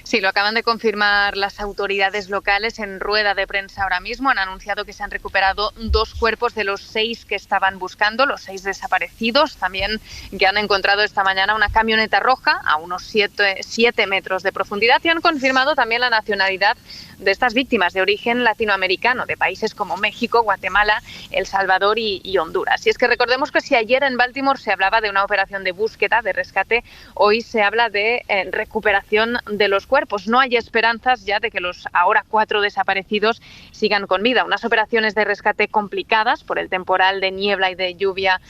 Sí, lo acaban de confirmar las autoridades locales en rueda de prensa ahora mismo. Han anunciado que se han recuperado 2 cuerpos de los 6 que estaban buscando, los 6 desaparecidos. También que han encontrado esta mañana una camioneta roja a unos 7 metros de profundidad y han confirmado también la nacionalidad de estas víctimas de origen latinoamericano, de países como México, Guatemala, El Salvador y Honduras. Y es que recordemos que si ayer en Baltimore se hablaba de una operación de búsqueda, de rescate, hoy se habla de recuperación de los cuerpos. No hay esperanzas ya de que los ahora 4 desaparecidos sigan con vida. Unas operaciones de rescate complicadas por el temporal de niebla y de lluvia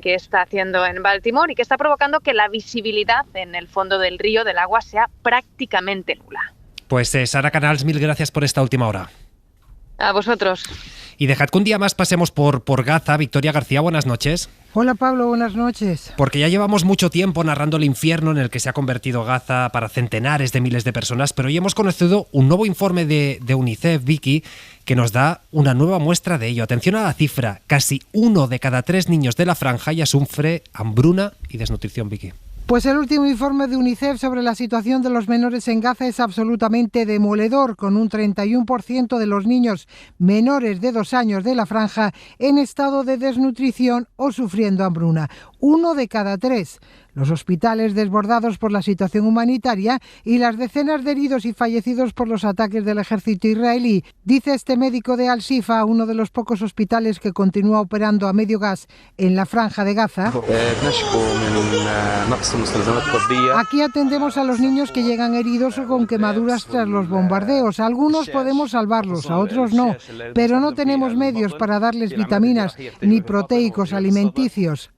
que está haciendo en Baltimore y que está provocando que la visibilidad en el fondo del río, del agua, sea prácticamente nula. Pues Sara Canals, mil gracias por esta última hora. A vosotros. Y dejad que un día más pasemos por Gaza. Victoria García, buenas noches. Hola Pablo, buenas noches. Porque ya llevamos mucho tiempo narrando el infierno en el que se ha convertido Gaza para centenares de miles de personas, pero hoy hemos conocido un nuevo informe de UNICEF, Vicky, que nos da una nueva muestra de ello. Atención a la cifra, casi 1 de cada 3 niños de la franja ya sufre hambruna y desnutrición, Vicky. Pues el último informe de UNICEF sobre la situación de los menores en Gaza es absolutamente demoledor, con un 31% de los niños menores de 2 años de la franja en estado de desnutrición o sufriendo hambruna. 1 de cada 3. Los hospitales desbordados por la situación humanitaria y las decenas de heridos y fallecidos por los ataques del ejército israelí. Dice este médico de Al-Shifa, uno de los pocos hospitales que continúa operando a medio gas en la franja de Gaza. Aquí atendemos a los niños que llegan heridos o con quemaduras tras los bombardeos. A algunos podemos salvarlos, a otros no, pero no tenemos medios para darles vitaminas ni proteicos alimenticios.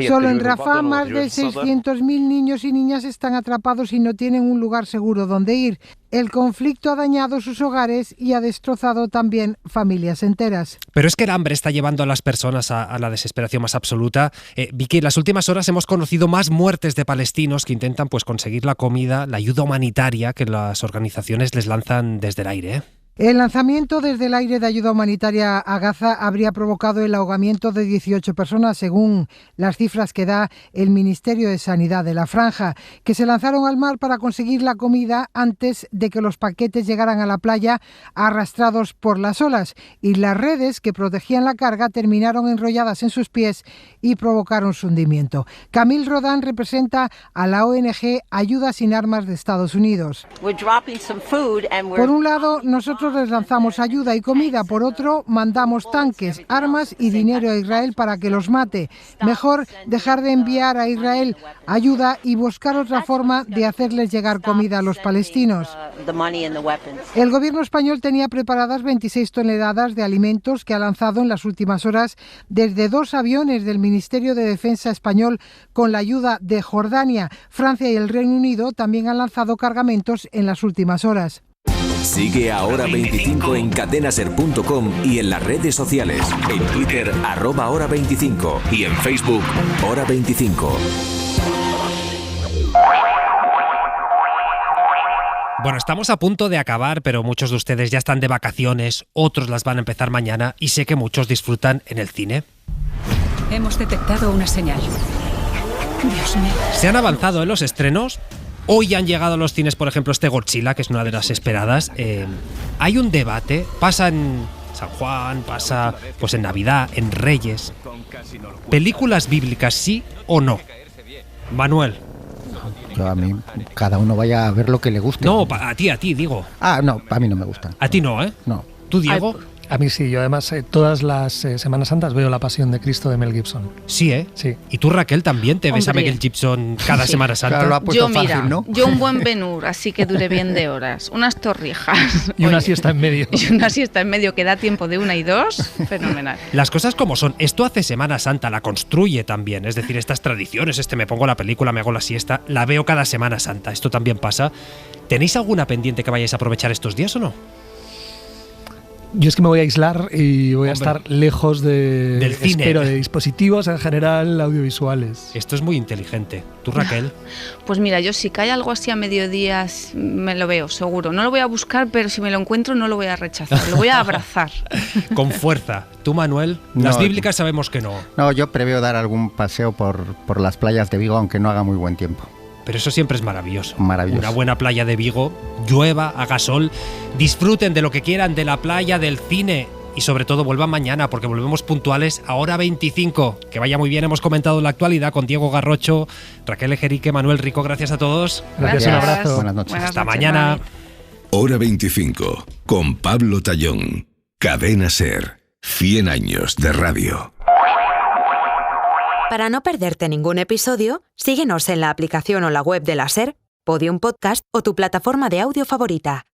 Solo en Rafah más de 600.000 niños y niñas están atrapados y no tienen un lugar seguro donde ir. El conflicto ha dañado sus hogares y ha destrozado también familias enteras. Pero es que el hambre está llevando a las personas a la desesperación más absoluta. Vicky, en las últimas horas hemos conocido más muertes de palestinos que intentan conseguir la comida, la ayuda humanitaria que las organizaciones les lanzan desde el aire. El lanzamiento desde el aire de ayuda humanitaria a Gaza habría provocado el ahogamiento de 18 personas, según las cifras que da el Ministerio de Sanidad de la Franja, que se lanzaron al mar para conseguir la comida antes de que los paquetes llegaran a la playa arrastrados por las olas, y las redes que protegían la carga terminaron enrolladas en sus pies y provocaron su hundimiento. Camille Rodin representa a la ONG Ayuda Sin Armas de Estados Unidos. Por un lado, nosotros les lanzamos ayuda y comida, por otro, mandamos tanques, armas y dinero a Israel para que los mate. Mejor dejar de enviar a Israel ayuda y buscar otra forma de hacerles llegar comida a los palestinos. El gobierno español tenía preparadas 26 toneladas de alimentos que ha lanzado en las últimas horas desde 2 aviones del Ministerio de Defensa español con la ayuda de Jordania. Francia y el Reino Unido también han lanzado cargamentos en las últimas horas. Sigue a Hora 25 en cadenaser.com y en las redes sociales. En Twitter, @Hora25 y en Facebook, Hora 25. Bueno, estamos a punto de acabar, pero muchos de ustedes ya están de vacaciones, otros las van a empezar mañana y sé que muchos disfrutan en el cine. Hemos detectado una señal. Dios mío. ¿Se han avanzado en los estrenos? Hoy han llegado a los cines, por ejemplo, este Godzilla, que es una de las esperadas. Hay un debate, pasa en San Juan, pasa en Navidad, en Reyes. ¿Películas bíblicas sí o no? Manuel. Yo a mí, cada uno vaya a ver lo que le guste. No, a ti, digo. No, a mí no me gustan. A ti no, ¿eh? No. ¿Tú, Diego? A mí sí, yo además todas las Semanas Santas veo La Pasión de Cristo de Mel Gibson. Sí, ¿eh? Sí. ¿Y tú, Raquel, también te ves a Mel Gibson cada Semana Santa? Claro, lo ha puesto yo, fácil, ¿no? Yo un buen Ben-Hur, así que dure bien de horas. Unas torrijas. Y una siesta en medio. Y una siesta en medio que da tiempo de 1 y 2. Fenomenal. Las cosas como son. Esto hace Semana Santa, la construye también. Es decir, estas tradiciones, me pongo la película, me hago la siesta, la veo cada Semana Santa. Esto también pasa. ¿Tenéis alguna pendiente que vayáis a aprovechar estos días o no? Yo es que me voy a aislar y voy a estar lejos del cine. Espero, de dispositivos en general audiovisuales. Esto es muy inteligente. ¿Tú, Raquel? Pues mira, yo si cae algo así a mediodía me lo veo, seguro. No lo voy a buscar, pero si me lo encuentro no lo voy a rechazar, lo voy a abrazar. Con fuerza. ¿Tú, Manuel? Las bíblicas sabemos que no. No, yo preveo dar algún paseo por las playas de Vigo, aunque no haga muy buen tiempo. Pero eso siempre es maravilloso. Maravilloso. Una buena playa de Vigo, llueva, haga sol, disfruten de lo que quieran, de la playa, del cine y sobre todo vuelvan mañana porque volvemos puntuales a Hora 25. Que vaya muy bien, hemos comentado la actualidad con Diego Garrocho, Raquel Ejerique, Manuel Rico, gracias a todos. Gracias. Un abrazo. Buenas noches. Hasta mañana. Hora 25 con Pablo Tallón. Cadena SER. 100 años de radio. Para no perderte ningún episodio, síguenos en la aplicación o la web de la SER, Podium Podcast o tu plataforma de audio favorita.